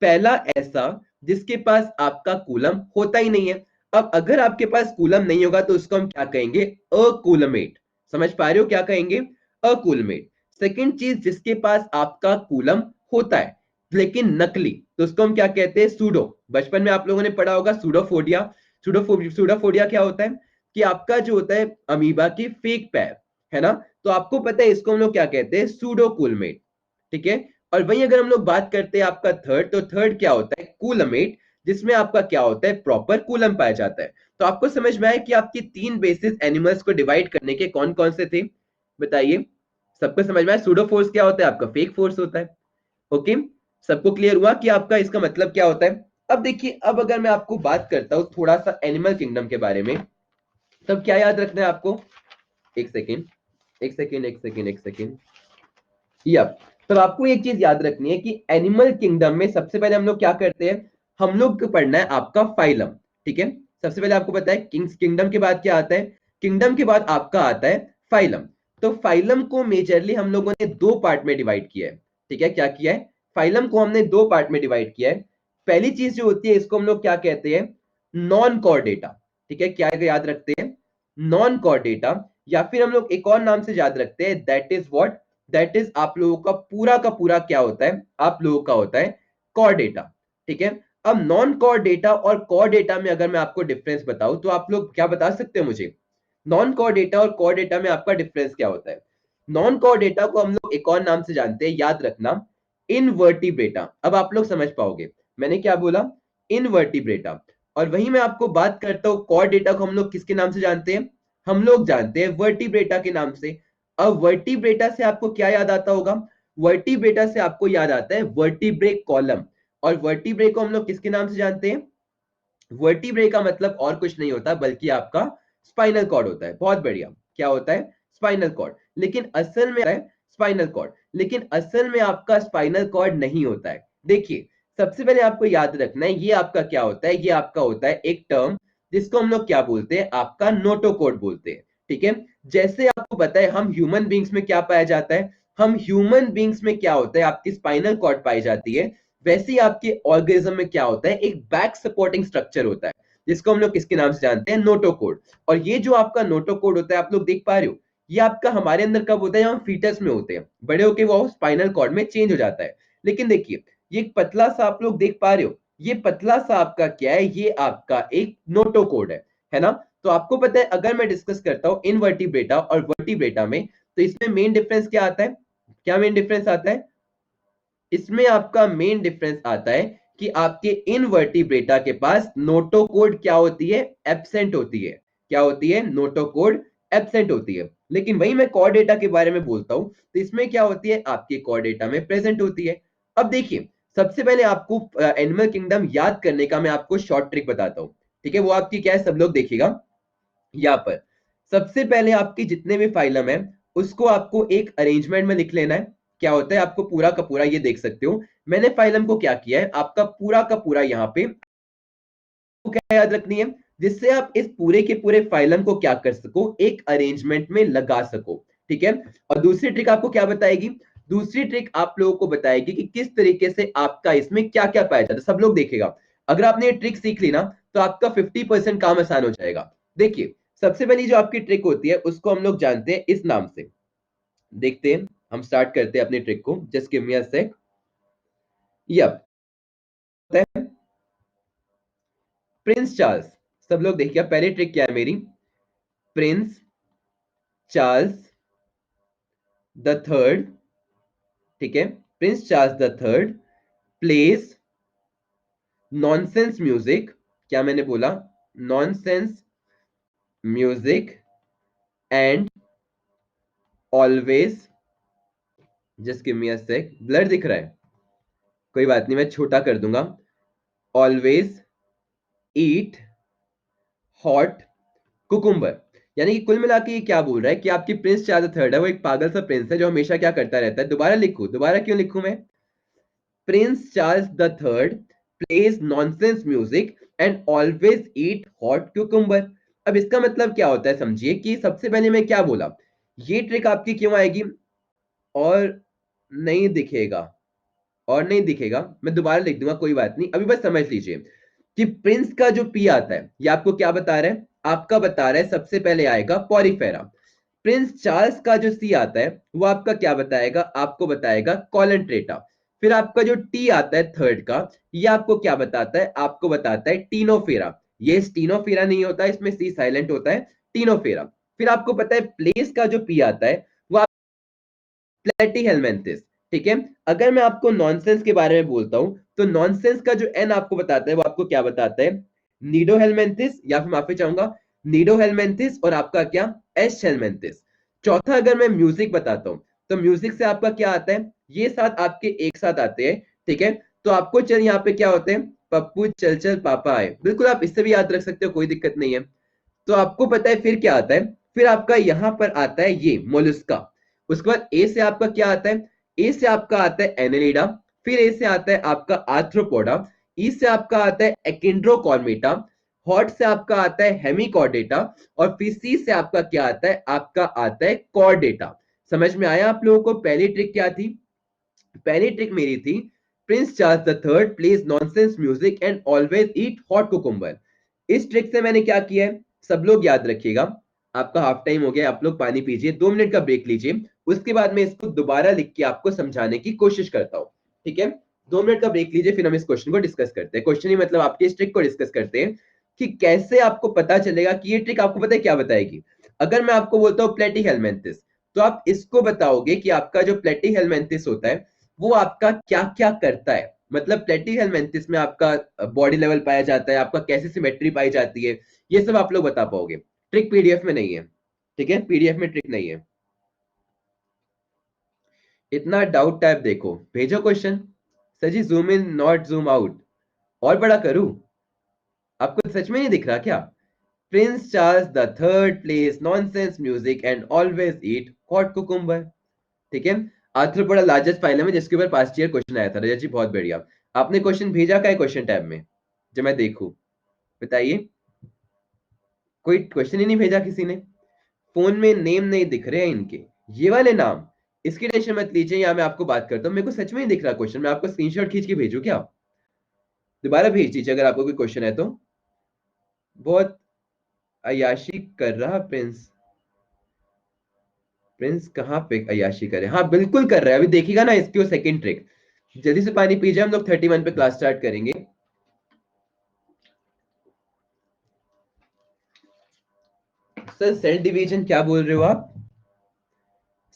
पहला ऐसा जिसके पास आपका कूलम होता ही नहीं है। अब अगर आपके पास कूलम नहीं होगा तो उसको हम क्या कहेंगे? अकूलमेट। समझ पा रहे हो क्या कहेंगे? अकूलमेट। सेकंड चीज जिसके पास आपका कूलम होता है लेकिन नकली, तो उसको हम क्या कहते हैं? सूडो। बचपन में आप लोगों ने पढ़ा होगा सूडोफोबिया। सूडोफोबिया क्या होता है? कि आपका जो होता है अमीबा की फेक पैर, है ना? तो आपको पता है इसको हम लोग क्या कहते हैं? सूडोकूलमेट। ठीक है। और वहीं अगर हम लोग बात करते हैं आपका थर्ड, तो थर्ड क्या होता है? कूलमेट, जिसमें आपका क्या होता है? प्रॉपर कूलम पाया जाता है। तो आपको समझ में आया कि आपकी तीन बेसिस एनिमल्स को डिवाइड करने के कौन कौन से थे? बताइए, सबको समझ में आया? सूडो फोर्स क्या होता है? आपका फेक फोर्स होता है। ओके, सबको क्लियर हुआ कि आपका इसका मतलब क्या होता है? अब देखिए, अब अगर मैं आपको बात करता हूं थोड़ा सा एनिमल किंगडम के बारे में, तब क्या याद रखना है आपको? एक सेकेंड, एक सेकेंड। या तो आपको एक चीज याद रखनी है कि एनिमल किंगडम में सबसे पहले हम लोग क्या करते हैं? हम लोग को पढ़ना है आपका फाइलम। ठीक है, सबसे पहले आपको पता है किंग्स किंगडम के बाद क्या आता है? किंगडम के बाद आपका आता है फाइलम। तो फाइलम को मेजरली हम लोगों ने दो पार्ट में डिवाइड किया है। ठीक है, क्या किया है? फाइलम को हमने दो पार्ट में डिवाइड किया है। पहली चीज जो होती है इसको हम लोग क्या कहते हैं? Non Chordata. ठीक है, क्या याद रखते हैं? Non Chordata. या फिर हम लोग एक और नाम से याद रखते हैं, that is what? That is आप लोगों का पूरा क्या होता है? आप लोगों का होता है कॉर डेटा। ठीक है। अब नॉन कॉर डेटा और कॉर डेटा में अगर मैं आपको डिफरेंस बताऊं तो आप लोग क्या बता सकते हो मुझे? नॉन कॉर डेटा और कॉर डेटा में आपका डिफरेंस क्या होता है? नॉन कॉर डेटा को हम लोग एक और नाम से जानते हैं, याद रखना, इनवर्टिब्रेटा। अब आप लोग समझ पाओगे मैंने क्या बोला? इनवर्टिब्रेटा। और वहीं मैं आपको बात करता हूं कॉर डेटा को हम लोग किसके नाम से जानते हैं? हम लोग जानते हैं वर्टिब्रेटा के नाम से। अब वर्टिब्रेटा से आपको क्या याद आता होगा? वर्टिब्रेटा से आपको याद आता है वर्टिब्रे कॉलम। और वर्टिब्रे को हम लोग किसके नाम से जानते हैं? वर्टिब्रे का मतलब और कुछ नहीं होता बल्कि आपका स्पाइनल कॉर्ड होता है। बहुत बढ़िया, क्या होता है? Spinal cord. लेकिन असल में है स्पाइनल कॉर्ड, लेकिन असल में आपका स्पाइनल कॉर्ड नहीं होता है। देखिए, सबसे पहले आपको याद रखना है ये आपका क्या होता है? ये आपका होता है एक टर्म जिसको हम लोग क्या बोलते हैं? आपका नोटोकोड बोलते हैं। ठीक है, जैसे आपको पता है हम ह्यूमन बींग्स में क्या पाया जाता है? हम ह्यूमन बींग्स में क्या होता है? आपकी स्पाइनल कॉर्ड पाई जाती है। वैसे ही आपके ऑर्गेनिज्म में क्या होता है? एक बैक सपोर्टिंग स्ट्रक्चर होता है जिसको हम लोग किसके नाम से जानते हैं? नोटोकोड। और ये जो आपका नोटोकोड होता है आप लोग देख पा रहे हो, ये आपका हमारे अंदर कब होता है? हम फीटस में होते हैं, बड़े होके वो स्पाइनल कॉर्ड में चेंज हो जाता है। लेकिन देखिए ये एक पतला सा आप लोग देख पा रहे हो, ये पतला सा आपका क्या है, ये आपका एक नोटोकोड है ना। तो आपको पता है अगर मैं डिस्कस करता हूँ इनवर्टिब्रेटा और वर्टिब्रेटा में, तो इसमें मेन डिफरेंस क्या आता है, क्या मेन डिफरेंस आता है, इसमें आपका मेन डिफरेंस आता है कि आपके इनवर्टिब्रेटा के पास नोटोकोड क्या होती है, एब्सेंट होती है। क्या होती है, नोटोकोड एब्सेंट होती है। लेकिन वही मैं कॉर डेटा के बारे में बोलता हूं तो इसमें क्या होती है, आपके कॉर डेटा में प्रेजेंट होती है। अब देखिए सबसे पहले आपको एनिमल किंगडम याद करने का मैं आपको शॉर्ट ट्रिक बताता हूं, ठीक है, वो आपकी क्या है, सब लोग देखिएगा यहाँ पर। सबसे पहले आपकी जितने भी फाइलम है उसको आपको एक अरेंजमेंट में लिख लेना है। क्या होता है, आपको पूरा का पूरा, ये देख सकते हो मैंने फाइलम को क्या किया है, आपका पूरा का पूरा यहाँ पे क्या याद रखनी है, जिससे आप इस पूरे के पूरे फाइलम को क्या कर सको, एक अरेंजमेंट में लगा सको, ठीक है। और दूसरी ट्रिक आपको क्या बताएगी, दूसरी ट्रिक आप लोगों को बताएगी कि किस तरीके से आपका इसमें क्या क्या पाया जाता है, सब लोग देखेगा। अगर आपने ये ट्रिक सीख ली ना तो आपका 50% काम आसान हो जाएगा। देखिए सबसे पहली जो आपकी ट्रिक होती है उसको हम लोग जानते हैं इस नाम से, देखते हैं, हम स्टार्ट करते हैं अपनी ट्रिक को, just give me a sec. Yup, Prince Charles, सब लोग देखिए पहली ट्रिक क्या है मेरी, प्रिंस चार्ल्स द थर्ड, ठीक है, Prince Charles the third plays nonsense music, क्या मैंने बोला, nonsense music and always, just give me a sec, blur दिख रहा है, कोई बात नहीं मैं छोटा कर दूंगा, ऑलवेज ईट हॉट कुकुम्बर। यानी कि कुल मिला के ये क्या बोल रहा है कि आपकी प्रिंस चार्ल्स थर्ड है वो एक पागल सा प्रिंस है जो हमेशा क्या करता रहता है, दोबारा लिखूं, दोबारा क्यों लिखूं मैं, Prince Charles the third plays nonsense music and always eat hot cucumber. अब इसका मतलब क्या होता है समझिए, कि सबसे पहले मैं क्या बोला, ये ट्रिक आपकी क्यों आएगी, और नहीं दिखेगा, और नहीं दिखेगा, मैं दोबारा लिख दूंगा, कोई बात नहीं, अभी बस समझ लीजिए कि प्रिंस का जो पी आता है ये आपको क्या बता रहा है, आपका बता रहा है सबसे पहले आएगा पॉरीफेरा। प्रिंस चार्ल्स का जो सी आता है वो आपका क्या बताएगा, आपको बताएगा कॉलनट्रेटा। फिर आपका जो टी आता है थर्ड का, ये आपको क्या बताता है, आपको बताता है टीनोफेरा। ये स्टीनोफेरा नहीं होता, इसमें सी साइलेंट होता है, टीनोफेरा। फिर आपको पता है प्लेस का जो पी आता है वो प्लेटीहेलमिन्थेस, ठीक है। अगर मैं आपको नॉनसेंस के बारे में बोलता हूं तो नॉनसेंस का जो एन आपको बताता है वो आपको क्या बताता है, नीडोहेलमिन्थेस, या फिर माफी चाहूंगा, नीडोहेलमिन्थेस और आपका क्या, एस हेलमिन्थेस। चौथा अगर मैं म्यूजिक बताता हूं तो म्यूजिक से आपका क्या आता है, ये साथ आपके एक साथ आते हैं, ठीक है। तो आपको चल यहाँ पे क्या होते हैं, पप्पू चल चल पापा आए, बिल्कुल आप इससे भी याद रख सकते हो, कोई दिक्कत नहीं है। तो आपको पता है फिर क्या आता है, फिर आपका यहां पर आता है ये मोलुस्का। उसके बाद ए से आपका क्या आता है, ए से आपका आता है एनेलिडा। फिर ए से आता है आपका आर्थ्रोपोडा। ई से आपका आता है एकिंड्रोकॉर्मेटा। हॉट से आपका आता है हेमिकॉर्डेटा। और फिर सी से आपका क्या आता है, आपका आता है कॉर्डेटा। समझ में आया आप लोगों को, पहली ट्रिक क्या थी, पहली ट्रिक मेरी थी, Prince Charles the third plays nonsense music and always eat hot cucumber. इस ट्रिक से मैंने क्या किया है, सब लोग याद रखिएगा। आपका हाफ टाइम हो गया, आप लोग पानी पीजिए, 2 मिनट का ब्रेक लीजिए, उसके बाद मैं इसको दोबारा लिख के आपको समझाने की कोशिश करता हूं, ठीक है। 2 मिनट का ब्रेक लीजिए, फिर हम इस क्वेश्चन को डिस्कस करते हैं, क्वेश्चन ही मतलब आपके इस ट्रिक को डिस्कस करते हैं कि कैसे आपको पता चलेगा कि ये ट्रिक आपको पता है क्या बताएगी। अगर मैं आपको बोलता हूँ प्लेटीहेलमिन्थेस, तो आप इसको बताओगे कि आपका जो प्लेटीहेलमिन्थेस होता है वो आपका क्या क्या करता है, मतलब प्लेटीहेलमिन्थेस में आपका बॉडी लेवल पाया जाता है, आपका कैसे सिमेट्री पाई जाती है, ये सब आप लोग बता पाओगे। ट्रिक पीडीएफ में नहीं है, ठीक है, पीडीएफ में ट्रिक नहीं है। इतना डाउट टाइप देखो, भेजो question. Sir ji zoom in not zoom out, और बड़ा करूं, आपको सच में नहीं दिख रहा क्या, Prince Charles the third plays nonsense music and always eat hot cucumber, ठीक है। आर्थ्रोपोडा लार्जेस्ट फाइलम है जिसके ऊपर पास्ट ईयर क्वेश्चन आया था, रजत जी बहुत बढ़िया। आपने क्वेश्चन भेजा क्या है क्वेश्चन टैब में, जो मैं देखूं, बताइए, कोई क्वेश्चन ही नहीं भेजा किसी ने, फोन में नेम नहीं दिख रहे हैं इनके, ये वाले नाम, इसकी टेंशन मत लीजिए, यहाँ मैं आपको बात करता हूँ, मेरे को सच में नहीं दिख रहा क्वेश्चन, मैं आपको स्क्रीनशॉट खींच के भेजू क्या, दोबारा भेज दीजिए अगर आपको कोई क्वेश्चन है तो। बहुत अयाशी कर रहा प्रिंस, प्रिंस कहाँ पे अयाशी करे, हाँ बिल्कुल कर रहा है, अभी देखिएगा ना इसकी वो सेकंड ट्रिक। जल्दी से पानी पीजिए, हम लोग 31 पे क्लास स्टार्ट करेंगे। सर सेल डिवीजन क्या बोल रहे हो आप?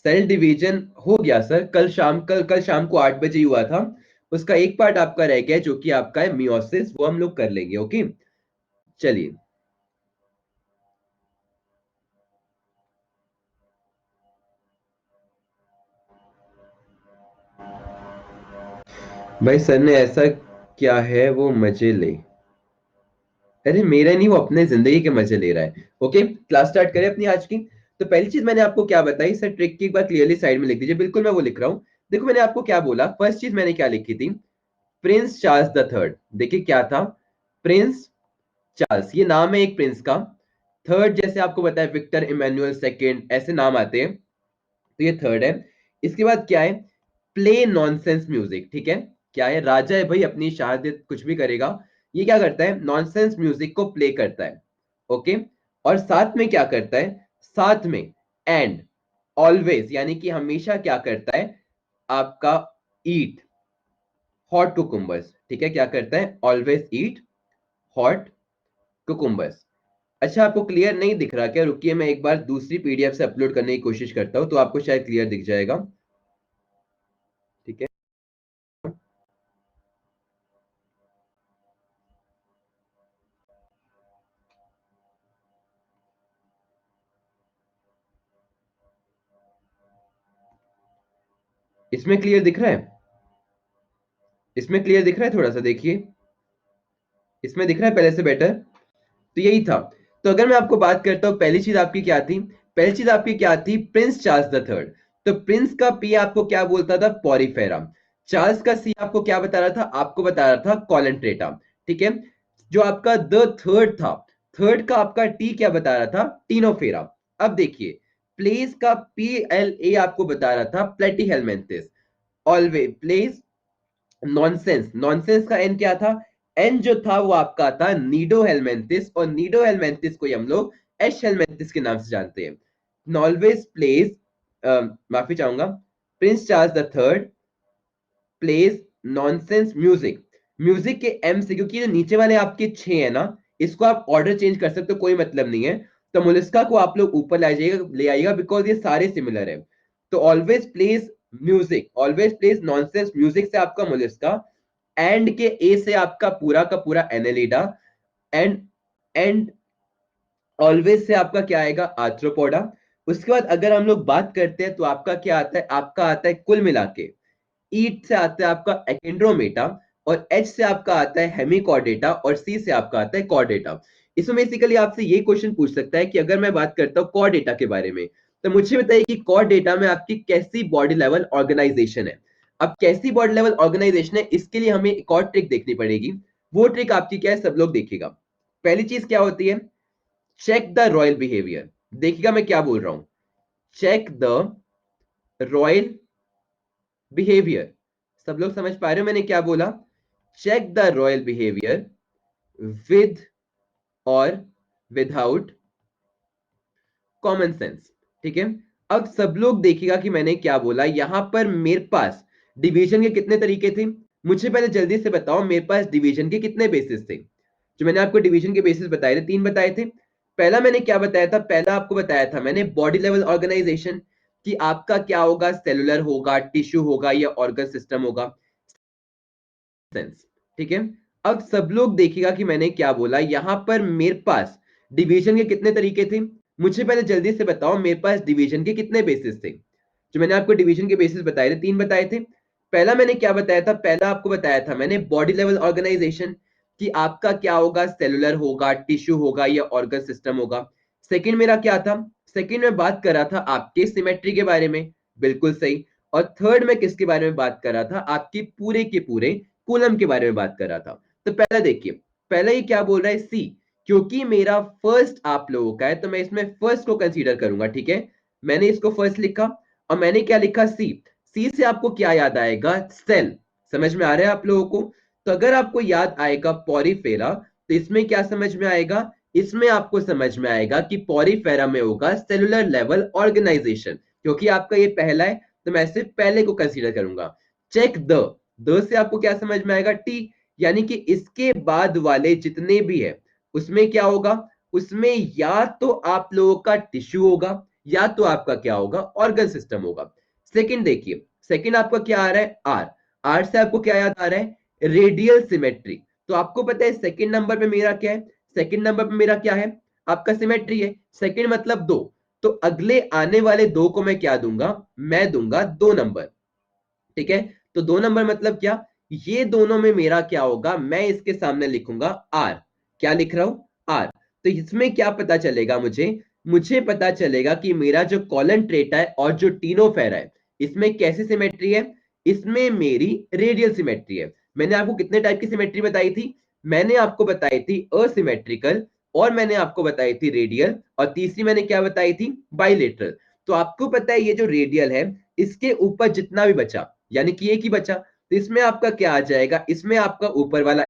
सेल डिवीजन हो गया सर, कल शाम को 8 बजे हुआ था। उसका एक पार्ट आपका रह गया जो कि आपका है मियोसिस, वो हम लोग कर लेंगे। ओके, चलिए। भाई सर ने ऐसा क्या है वो मजे ले? अरे मेरा नहीं, वो अपने जिंदगी के मजे ले रहा है। ओके, क्लास स्टार्ट करें अपनी आज की। तो पहली चीज मैंने आपको क्या बताई सर, ट्रिक की एक बार क्लियरली साइड में लिख दीजिए। बिल्कुल मैं वो लिख रहा हूँ। देखो मैंने आपको क्या बोला, फर्स्ट चीज मैंने क्या लिखी थी, प्रिंस चार्ल्स द थर्ड। देखिए क्या था, प्रिंस चार्ल्स, ये नाम है एक प्रिंस का। थर्ड जैसे आपको बताया विक्टर इमानुअल सेकेंड, ऐसे नाम आते हैं, तो ये थर्ड है। इसके बाद क्या है, प्ले नॉनसेंस म्यूजिक। ठीक है, क्या है, राजा है भाई, अपनी शहादत कुछ भी करेगा। ये क्या करता है, नॉनसेंस म्यूजिक को प्ले करता है। ओके, और साथ में क्या करता है, साथ में एंड ऑलवेज, यानी कि हमेशा क्या करता है आपका, ईट हॉट कुकुम्बर्स। ठीक है, क्या करता है, ऑलवेज ईट हॉट कुकुम्बर्स। अच्छा, आपको क्लियर नहीं दिख रहा क्या? रुकिए, मैं एक बार दूसरी पीडीएफ से अपलोड करने की कोशिश करता हूं, तो आपको शायद क्लियर दिख जाएगा। ठीक है, इसमें क्लियर दिख रहा है? इसमें क्लियर दिख रहा है, थोड़ा सा देखिए। इसमें दिख रहा है पहले से बेटर? तो यही था। तो अगर मैं आपको बात करता हूँ, पहली चीज आपकी क्या थी, पहली चीज आपकी क्या थी, प्रिंस चार्ल्स द थर्ड। तो प्रिंस का पी आपको क्या बोलता था, पॉरीफेरा। चार्ल्स का सी आपको क्या बता रहा था, आपको बता रहा था कॉलेंट्रेटा। ठीक है, जो आपका द थर्ड था, थर्ड का आपका टी क्या बता रहा था, टीनोफेरा। अब देखिए, प्लेस का पी एल ए आपको बता रहा था प्लेटी helminths. Always place, nonsense, nonsense का एन क्या था, एन जो था वो आपका था नीडो हेलमेंथिस, और नीडो हेलमेंथिस को ही हम लोग एश हेलमेंथिस के नाम से जानते हैं। ऑलवेज प्लेस, माफी चाहूंगा, Prince Charles the third plays nonsense music. Music के एम से, क्योंकि ये नीचे वाले आपके छह है ना, इसको आप ऑर्डर चेंज कर सकते हो, कोई मतलब नहीं है। तो मोलिस्का को आप लोग ऊपर ले आइएगा बिकॉज ये सारे सिमिलर है। तो always place music, always place nonsense music से आपका मोलिस्का, एंड के ए से आपका पूरा का पूरा Annelida, and and always say आपका क्या आएगा, आर्थ्रोपोडा। उसके बाद अगर हम लोग बात करते हैं तो आपका क्या आता है, आपका आता है कुल मिला के, ईट से आता है आपका एकेंड्रोमेटा, और एच से आपका आता है हेमिकॉर्डेटा, और सी से आपका आता है कॉर्डेटा। इसमें बेसिकली आपसे ये क्वेश्चन पूछ सकता है कि अगर मैं बात करता हूँ कॉर्डेटा के बारे में, तो मुझे बताइए कि कॉर्डेटा में आपकी कैसी बॉडी लेवल ऑर्गेनाइजेशन है। अब कैसी बॉडी लेवल ऑर्गेनाइजेशन है, इसके लिए हमें एक और ट्रिक देखनी पड़ेगी। वो ट्रिक आपकी क्या है, सब लोग देखिएगा। पहली चीज क्या होती है, चेक द रॉयल बिहेवियर। देखिएगा मैं क्या बोल रहा हूं, चेक द रॉयल बिहेवियर। सब लोग समझ पा रहे हो मैंने क्या बोला, check the royal behaviour with और विदाउट कॉमन सेंस। ठीक है, अब सब लोग देखिएगा कि मैंने क्या बोला। यहां पर मेरे पास डिवीजन के कितने तरीके थे, मुझे पहले जल्दी से बताओ, मेरे पास डिवीजन के कितने बेसिस थे? जो मैंने आपको डिवीजन के बेसिस बताए थे, 3 बताए थे। पहला मैंने क्या बताया था, पहला आपको बताया था मैंने बॉडी लेवल ऑर्गेनाइजेशन, कि आपका क्या होगा, सेलुलर होगा, टिश्यू होगा, या ऑर्गन सिस्टम होगा, सेंस। ठीक है, अब सब लोग देखिएगा कि मैंने क्या बोला। यहां पर मेरे पास डिवीजन के कितने तरीके थे, मुझे पहले जल्दी से बताओ, मेरे पास डिवीजन के कितने बेसिस थे? जो मैंने आपको डिवीजन के बेसिस बताए थे, 3 बताए थे। पहला मैंने क्या बताया था, पहला आपको बताया था मैंने बॉडी लेवल ऑर्गेनाइजेशन, कि आपका क्या होगा, सेलुलर होगा, टिश्यू होगा, या ऑर्गन सिस्टम होगा। सेकंड मेरा क्या था, सेकंड में बात कर रहा था आपके सिमेट्री के बारे में, बिल्कुल सही। और थर्ड में किसके बारे में बात कर रहा था, आपके पूरे के पूरे कूलम के बारे में बात कर रहा था। तो पहला देखिए, पहला ये क्या बोल रहा है, सी, क्योंकि मेरा फर्स्ट आप लोगों का है तो मैं इसमें फर्स्ट को कंसीडर करूंगा। ठीक है, मैंने इसको फर्स्ट लिखा, और मैंने क्या लिखा, सी। सी से आपको क्या याद आएगा, सेल। समझ में आ रहा है आप लोगों को? तो अगर आपको याद आएगा पॉरीफेरा, तो इसमें क्या समझ में आएगा, इसमें आपको समझ में आएगा कि पॉरीफेरा में होगा सेलुलर लेवल ऑर्गेनाइजेशन, क्योंकि आपका ये पहला है तो मैं सिर्फ पहले को कंसीडर करूंगा। चेक द, द से आपको क्या समझ में आएगा, टी, यानी कि इसके बाद वाले जितने भी है उसमें क्या होगा, उसमें या तो आप लोगों का टिश्यू होगा या तो आपका क्या होगा, ऑर्गन सिस्टम होगा। सेकंड देखिए, सेकंड आपका क्या आ रहा है, आर। आर से आपको क्या याद आ रहा है, रेडियल सिमेट्री। तो आपको पता है सेकंड नंबर पे मेरा क्या है, सेकंड नंबर पे मेरा क्या है, आपका सिमेट्री है। सेकंड मतलब दो, तो अगले आने वाले दो को मैं क्या दूंगा, मैं दूंगा 2 नंबर। ठीक है, तो 2 नंबर मतलब क्या, ये दोनों में मेरा क्या होगा, मैं इसके सामने लिखूंगा आर। क्या लिख रहा हूं, आर। तो इसमें क्या पता चलेगा मुझे, मुझे पता चलेगा कि मेरा जो कॉलन ट्रेटा है और जो टीनोफेरा है, इसमें कैसी सिमेट्री है, इसमें मेरी रेडियल सिमेट्री है। मैंने आपको कितने टाइप की सिमेट्री बताई थी, मैंने आपको बताई थी असिमेट्रिकल, और मैंने आपको बताई थी रेडियल, और तीसरी मैंने क्या बताई थी, बाइलेटरल। तो आपको पता है ये जो रेडियल है, इसके ऊपर जितना भी बचा, यानी कि एक ही बचा, तो इसमें आपका क्या आ जाएगा, इसमें आपका ऊपर वाला,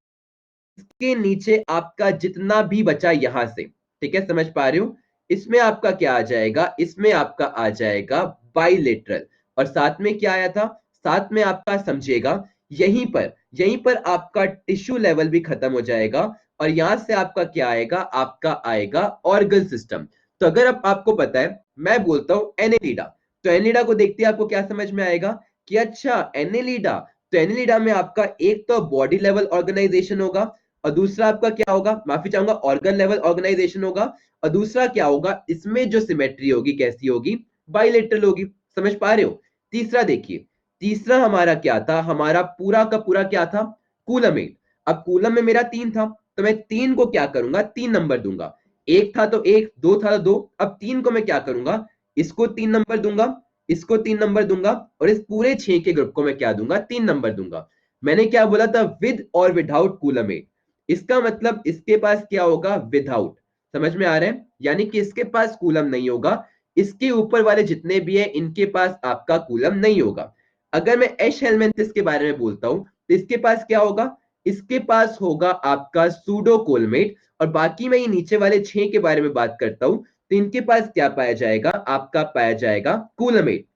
इसके नीचे आपका जितना भी बचा यहां से, ठीक है, समझ पा रहे हो, इसमें आपका क्या आ जाएगा, इसमें आपका आ जाएगा बाइलेटरल। और साथ में क्या आया था, साथ में आपका समझिएगा, यहीं पर आपका टिश्यू लेवल भी खत्म हो जाएगा, और यहां से आपका क्या आएगा, आपका आएगा ऑर्गन सिस्टम। तो अगर अब आपको पता है, मैं बोलता हूं एनेलिडा, तो एनेलिडा को देखते हैं आपको क्या समझ में आएगा, कि अच्छा एनेलिडा, तो एनेलिडा में आपका एक तो बॉडी लेवल ऑर्गेनाइजेशन होगा, और दूसरा आपका क्या होगा, माफी चाहूंगा, ऑर्गन लेवल ऑर्गेनाइजेशन होगा, और दूसरा क्या होगा, इसमें जो सिमेट्री होगी कैसी होगी, बाइलेटरल होगी। समझ पा रहे हो। तीसरा देखिए, तीसरा हमारा क्या था, हमारा पूरा का पूरा क्या था, कूलमेट। अब कूलम में मेरा 3 था, तो मैं 3 को क्या करूंगा, 3 नंबर दूंगा। एक था तो एक, दो था तो दो, अब 3 को मैं क्या करूंगा, इसको 3 नंबर दूंगा, इसको 3 नंबर दूंगा, और इस पूरे 6 के ग्रुप को मैं क्या दूंगा, 3 नंबर दूंगा। मैंने क्या बोला था, विद और विदाउट कूलमेट, इसका मतलब इसके पास क्या होगा, विदाउट। समझ में आ रहा है, यानी कि इसके पास कूलम नहीं होगा, इसके ऊपर वाले जितने भी है इनके पास आपका कूलम नहीं होगा। अगर मैं एच हेलमेंथिस के बारे में बोलता हूं, तो इसके पास क्या होगा, इसके पास होगा आपका सूडो कोलमेट, और बाकी मैं ये नीचे वाले 6 के बारे में बात करता हूं, तो इनके पास क्या पाया जाएगा, आपका पाया जाएगा कूलमेट।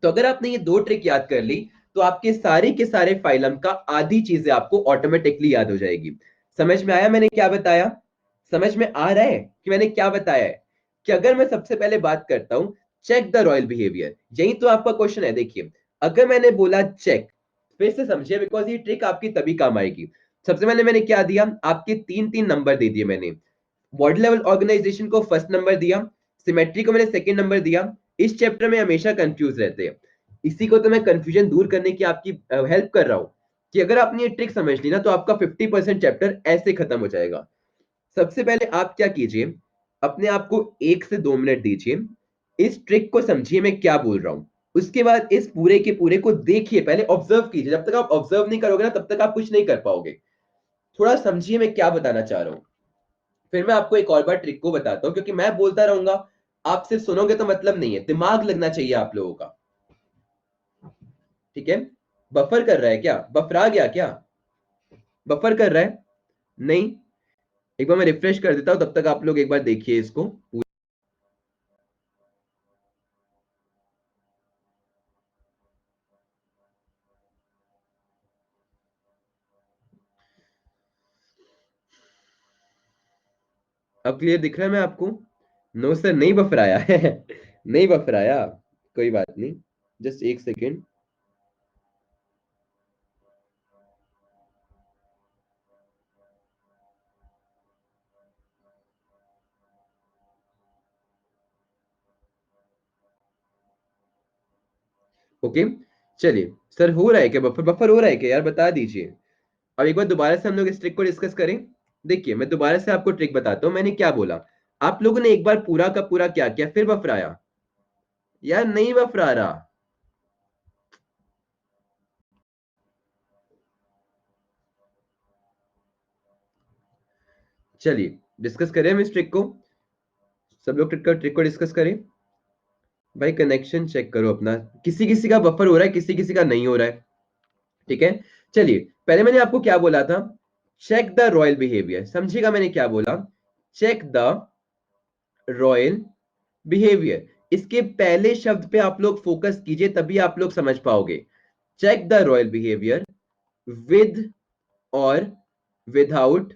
तो अगर आपने ये 2 ट्रिक याद कर ली, तो आपके सारे के सारे फाइलम का आधी चीजें आपको ऑटोमेटिकली याद हो जाएगी। समझ में आया मैंने क्या बताया, समझ में आ रहा है कि मैंने क्या बताया है, कि अगर मैं सबसे पहले बात करता हूं, चेक द रॉयल बिहेवियर, यही तो आपका क्वेश्चन है। देखिए, अगर मैंने बोला चेक, फिर से समझिए, बिकॉज ये ट्रिक आपकी तभी काम आएगी। सबसे पहले मैंने क्या दिया, आपके 3 3 नंबर दे दिए मैंने, बॉडी लेवल ऑर्गेनाइजेशन को फर्स्ट नंबर दिया, सिमेट्री को मैंने सेकंड नंबर दिया। इस चैप्टर में हमेशा कंफ्यूज रहते हैं, इसी को तो मैं कंफ्यूजन दूर करने की आपकी हेल्प कर रहा हूं, कि अगर आपने ये ट्रिक समझ ली ना, तो आपका 50% चैप्टर ऐसे खत्म हो जाएगा। सबसे पहले आप क्या कीजिए, अपने आप को 1 से 2 मिनट दीजिए, इस ट्रिक को समझिए मैं क्या बोल रहा हूं, उसके बाद इस पूरे के पूरे को देखिए, पहले ऑब्जर्व कीजिए, जब तक आप ऑब्जर्व नहीं करोगे ना, तब तक आप कुछ नहीं कर पाओगे। थोड़ा समझिए मैं क्या बताना चाह रहा हूं, फिर मैं आपको एक और बार ट्रिक को बताता हूं, क्योंकि मैं बोलता रहूंगा, आप सिर्फ सुनोगे तो मतलब नहीं है, दिमाग लगना चाहिए आप लोगों का। ठीक है, बफर कर रहा है क्या, बफरा गया क्या, बफर कर रहा है, नहीं, एक बार मैं रिफ्रेश कर देता हूं, तब तक आप लोग एक बार देखिए इसको। अब क्लियर दिख रहा है मैं आपको, नो सर नहीं बफराया है नहीं बफराया, कोई बात नहीं, जस्ट 1 सेकेंड। ओके, चलिए, सर हो रहा है क्या बफर, बफर हो रहा है क्या यार, बता दीजिए। अब एक बार दोबारा से हम लोग इस ट्रिक को डिस्कस करें। देखिए, मैं दोबारा से आपको ट्रिक बताता हूं, मैंने क्या बोला, आप लोगों ने एक बार पूरा का पूरा क्या किया, फिर बफराया, यार नहीं बफरा रहा। चलिए डिस्कस करें हम इस ट्रिक को, सब लोग ट्रिक को डिस्कस करें। भाई कनेक्शन चेक करो अपना, किसी किसी का बफर हो रहा है, किसी किसी का नहीं हो रहा है। ठीक है, चलिए, पहले मैंने आपको क्या बोला था, चेक द रॉयल बिहेवियर, समझिएगा मैंने क्या बोला, चेक द रॉयल बिहेवियर, इसके पहले शब्द पे आप लोग फोकस कीजिए, तभी आप लोग समझ पाओगे। Check the royal behaviour, with और विदाउट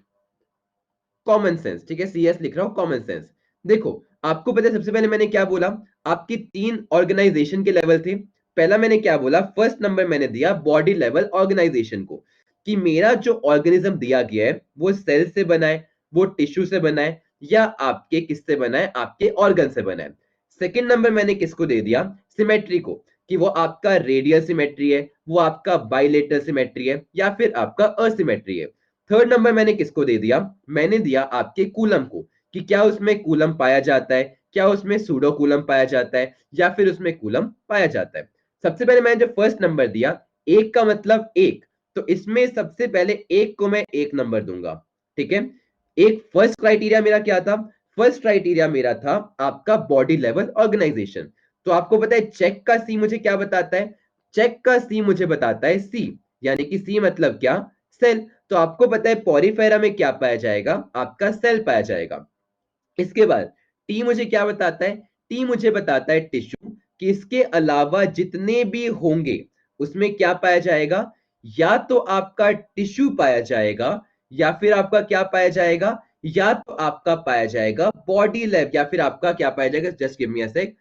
कॉमन सेंस। ठीक है, सीएस लिख रहा हूं, कॉमन सेंस। देखो, आपको पता है सबसे पहले मैंने क्या बोला, आपकी 3 ऑर्गेनाइजेशन के लेवल थे। पहला मैंने क्या बोला, फर्स्ट नंबर मैंने दिया बॉडी लेवल ऑर्गेनाइजेशन को, कि मेरा जो ऑर्गेनिज्म दिया गया है वो सेल से बना है, वो टिश्यू से बना है, या आपके किससे बना है, आपके ऑर्गन से बना है। सेकेंड नंबर मैंने किसको दे दिया, सिमेट्री को, कि वो आपका रेडियल सिमेट्री है, वो आपका बाइलेटरल सिमेट्री है, या फिर आपका असिमेट्री है। थर्ड नंबर मैंने किसको दे दिया, मैंने दिया आपके कूलम को, कि क्या उसमें कूलम पाया जाता है, क्या उसमें सूडो कूलम पाया जाता है, या फिर उसमें कूलम पाया जाता है। सबसे पहले मैंने जो फर्स्ट नंबर दिया, एक का मतलब एक, तो इसमें सबसे पहले एक को मैं एक नंबर दूंगा। ठीक है, एक फर्स्ट क्राइटेरिया मेरा क्या था, फर्स्ट क्राइटेरिया मेरा था आपका बॉडी लेवल ऑर्गेनाइजेशन। तो आपको पता है चेक का सी मुझे क्या बताता है, चेक का सी मुझे बताता है सी, यानी कि सी मतलब क्या, सेल। तो आपको पता है पॉरीफेरा में क्या पाया जाएगा, आपका सेल पाया जाएगा। इसके बाद टी मुझे क्या बताता है, टी मुझे बताता है टिश्यू, कि इसके अलावा जितने भी होंगे उसमें क्या पाया जाएगा, या तो आपका टिश्यू पाया जाएगा, या फिर आपका क्या पाया जाएगा, या तो आपका पाया जाएगा बॉडी लेवल, या फिर आपका क्या पाया जाएगा, just give me a sec,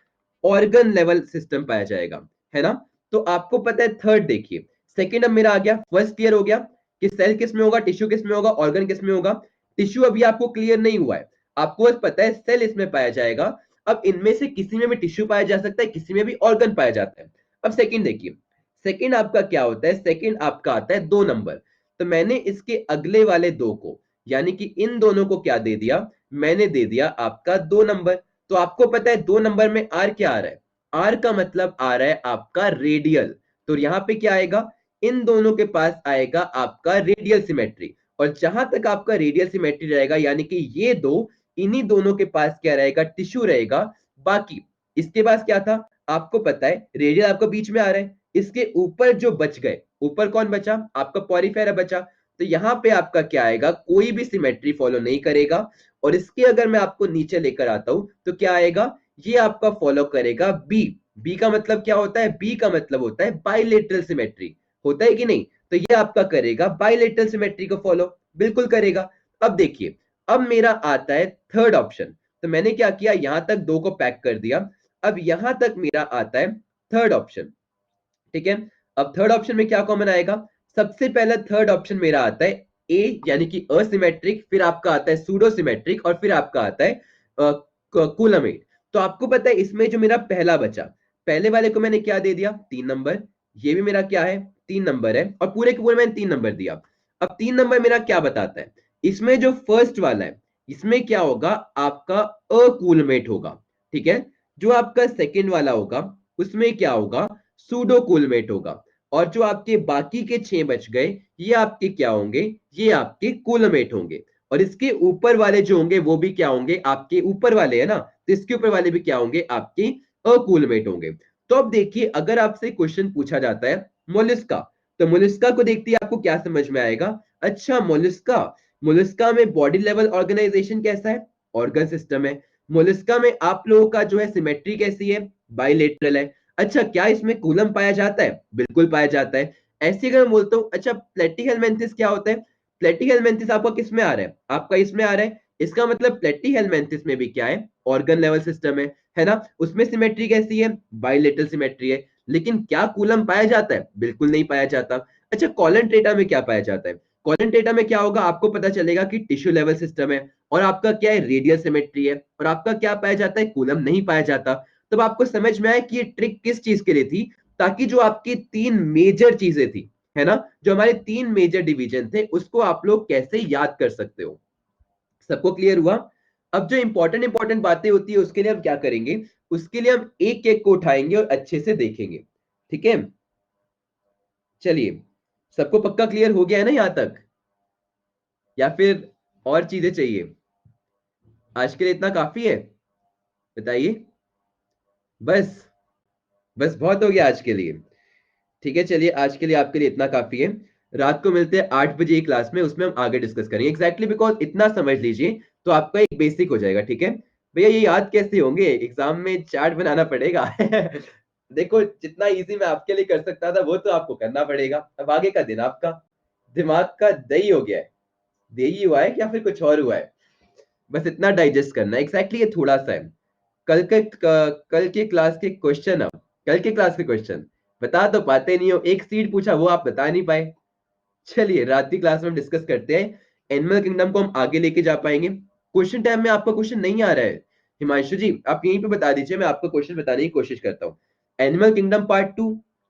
organ level system पाया जाएगा, है ना। तो आपको पता है थर्ड देखिए, सेकंड अब मेरा आ गया, फर्स्ट क्लियर हो गया कि सेल किस में होगा, टिश्यू किस में होगा, ऑर्गन किस में होगा। टिश्यू अभी आपको क्लियर नहीं हुआ है, आपको बस पता है सेल इसमें पाया जाएगा। अब इनमें से किसी में भी टिश्यू पाया जा सकता है, किसी में भी ऑर्गन पाया जाता है। अब सेकंड देखिए, सेकंड आपका क्या होता है, सेकंड आपका आता है 2 नंबर। तो मैंने इसके अगले वाले दो को, यानी कि इन दोनों को क्या दे दिया, मैंने दे दिया आपका 2 नंबर। तो आपको पता है 2 नंबर में आर क्या आ रहा है, आर का मतलब आ रहा है आपका रेडियल। तो यहां पे क्या आएगा, इन दोनों के पास आएगा आपका रेडियल सिमेट्री। और जहां तक आपका रेडियल सिमेट्री रहेगा, यानी कि ये दो, इन्हीं दोनों के पास क्या रहेगा, टिश्यू रहेगा। बाकी इसके पास क्या था, आपको पता है रेडियल आपको बीच में आ रहा है, इसके ऊपर जो बच गए, ऊपर कौन बचा, आपका पॉरीफेरा बचा। तो यहां पे आपका क्या आएगा, कोई भी सिमेट्री फॉलो नहीं करेगा। और इसके अगर मैं आपको नीचे लेकर आता हूं तो क्या आएगा, ये आपका फॉलो करेगा बी। बी का मतलब क्या होता है, बी का मतलब होता है बाइलेटरल सिमेट्री, होता है कि नहीं। तो ये आपका करेगा बाइलेटरल सिमेट्री को फॉलो, बिल्कुल करेगा। अब देखिए, अब मेरा आता है थर्ड ऑप्शन। तो मैंने क्या किया, यहां तक दो को पैक कर दिया। अब यहां तक मेरा आता है थर्ड ऑप्शन। ठीक है, अब थर्ड ऑप्शन में क्या कॉमन आएगा, सबसे पहला थर्ड ऑप्शन मेरा आता है ए, यानी कि असिमेट्रिक, फिर आपका आता है सूडो सिमेट्रिक, और फिर आपका आता है कूलमेट। तो आपको पता है इसमें जो मेरा पहला बचा, पहले वाले को मैंने क्या दे दिया, 3 नंबर। ये भी मेरा क्या है, 3 नंबर है, और पूरे के पूरे मैंने 3 नंबर दिया। अब 3 नंबर मेरा क्या बताता है, इसमें जो फर्स्ट वाला है, इसमें क्या होगा, आपका अकूलमेट होगा। ठीक है, जो आपका सेकेंड वाला होगा उसमें क्या होगा, सूडो कूलमेट होगा। और जो आपके बाकी के 6 बच गए, ये आपके क्या होंगे, ये आपके कूलमेट होंगे। और इसके ऊपर वाले जो होंगे वो भी क्या होंगे, आपके ऊपर वाले है ना, तो इसके ऊपर वाले भी क्या होंगे, आपके अकूलमेट होंगे। तो अब देखिए, अगर आपसे क्वेश्चन पूछा जाता है मोलिस्का, तो मोलिस्का को देखते ही आपको क्या समझ में आएगा, अच्छा मोलिस्का, मोलिस्का में बॉडी लेवल ऑर्गेनाइजेशन कैसा है, ऑर्गन सिस्टम है। मोलिस्का में आप लोगों का जो है सिमेट्री कैसी है, बाइलेटरल है। अच्छा, क्या इसमें कूलम पाया जाता है, बिल्कुल पाया जाता है। ऐसे अगर मैं बोलता हूँ, अच्छा प्लेटीहेलमिन्थेस क्या होता है, प्लेटीहेलमिन्थेस आपका किस में आ रहा है, आपका इसमें आ रहा है। इसका मतलब प्लेटीहेलमिन्थेस में भी क्या है, ऑर्गन लेवल सिस्टम है ना। उसमें सिमेट्री कैसी है, बाइलेटरल सिमेट्री है। लेकिन क्या कूलम पाया जाता है, बिल्कुल नहीं पाया जाता। अच्छा, कॉलन ट्रेटा में क्या पाया जाता है, कॉलन ट्रेटा में क्या होगा, आपको पता चलेगा कि टिश्यू लेवल सिस्टम है, और आपका क्या है, रेडियल सिमेट्री है, और आपका क्या पाया जाता है, कूलम नहीं पाया जाता। तब आपको समझ में आया कि ये ट्रिक किस चीज के लिए थी, ताकि जो आपकी 3 मेजर चीजें थी, है ना, जो हमारे 3 मेजर डिवीजन थे, उसको आप लोग कैसे याद कर सकते हो। सबको क्लियर हुआ। अब जो इंपॉर्टेंट इंपॉर्टेंट बातें होती है उसके लिए हम क्या करेंगे, उसके लिए हम एक एक को उठाएंगे और अच्छे से देखेंगे। ठीक है, चलिए, सबको पक्का क्लियर हो गया है ना यहां तक, या फिर और चीजें चाहिए, आज के लिए इतना काफी है, बताइए। बस, बस बहुत हो गया आज के लिए। ठीक है, चलिए आज के लिए आपके लिए इतना काफी है। रात को मिलते हैं 8 बजे की क्लास में, उसमें हम आगे डिस्कस करेंगे एग्जैक्टली, बिकॉज इतना समझ लीजिए तो आपका एक बेसिक हो जाएगा। ठीक है भैया, ये याद कैसे होंगे, एग्जाम में चार्ट बनाना पड़ेगा। देखो, जितना इजी मैं आपके लिए कर सकता था वो तो आपको करना पड़ेगा, अब आगे का दिन आपका। दिमाग का दही हो गया है, दही हुआ है या फिर कुछ और हुआ है, बस इतना डाइजेस्ट करना है। एग्जैक्टली ये थोड़ा सा है। कल के क्लास के क्वेश्चन, अब कल के क्लास के क्वेश्चन बता तो पाते नहीं हो, एक सीट पूछा वो आप बता नहीं पाए। चलिए रात की क्लास में हम डिस्कस करते हैं, एनिमल किंगडम को हम आगे लेके जा पाएंगे। क्वेश्चन टाइम में आपका क्वेश्चन नहीं आ रहा है हिमांशु जी, आप यहीं पे बता दीजिए, मैं आपको क्वेश्चन बताने की कोशिश करता हूँ। एनिमल किंगडम पार्ट 2,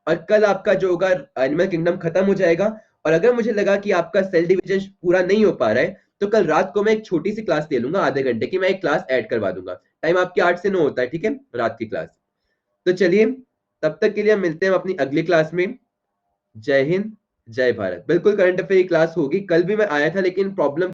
और कल आपका जो होगा एनिमल किंगडम खत्म हो जाएगा। और अगर मुझे लगा कि आपका सेल डिवीजन पूरा नहीं हो पा रहा है, तो कल रात को मैं एक छोटी सी क्लास ले लूंगा, आधे घंटे की, मैं एक क्लास ऐड करवा दूंगा। टाइम आपके 8 से 9 होता है, ठीक है, रात की क्लास। तो चलिए, तब तक के लिए हम मिलते हैं अपनी अगली क्लास में। जय हिंद, जय भारत। बिल्कुल करंट अफेयर की क्लास होगी, कल भी मैं आया था लेकिन प्रॉब्लम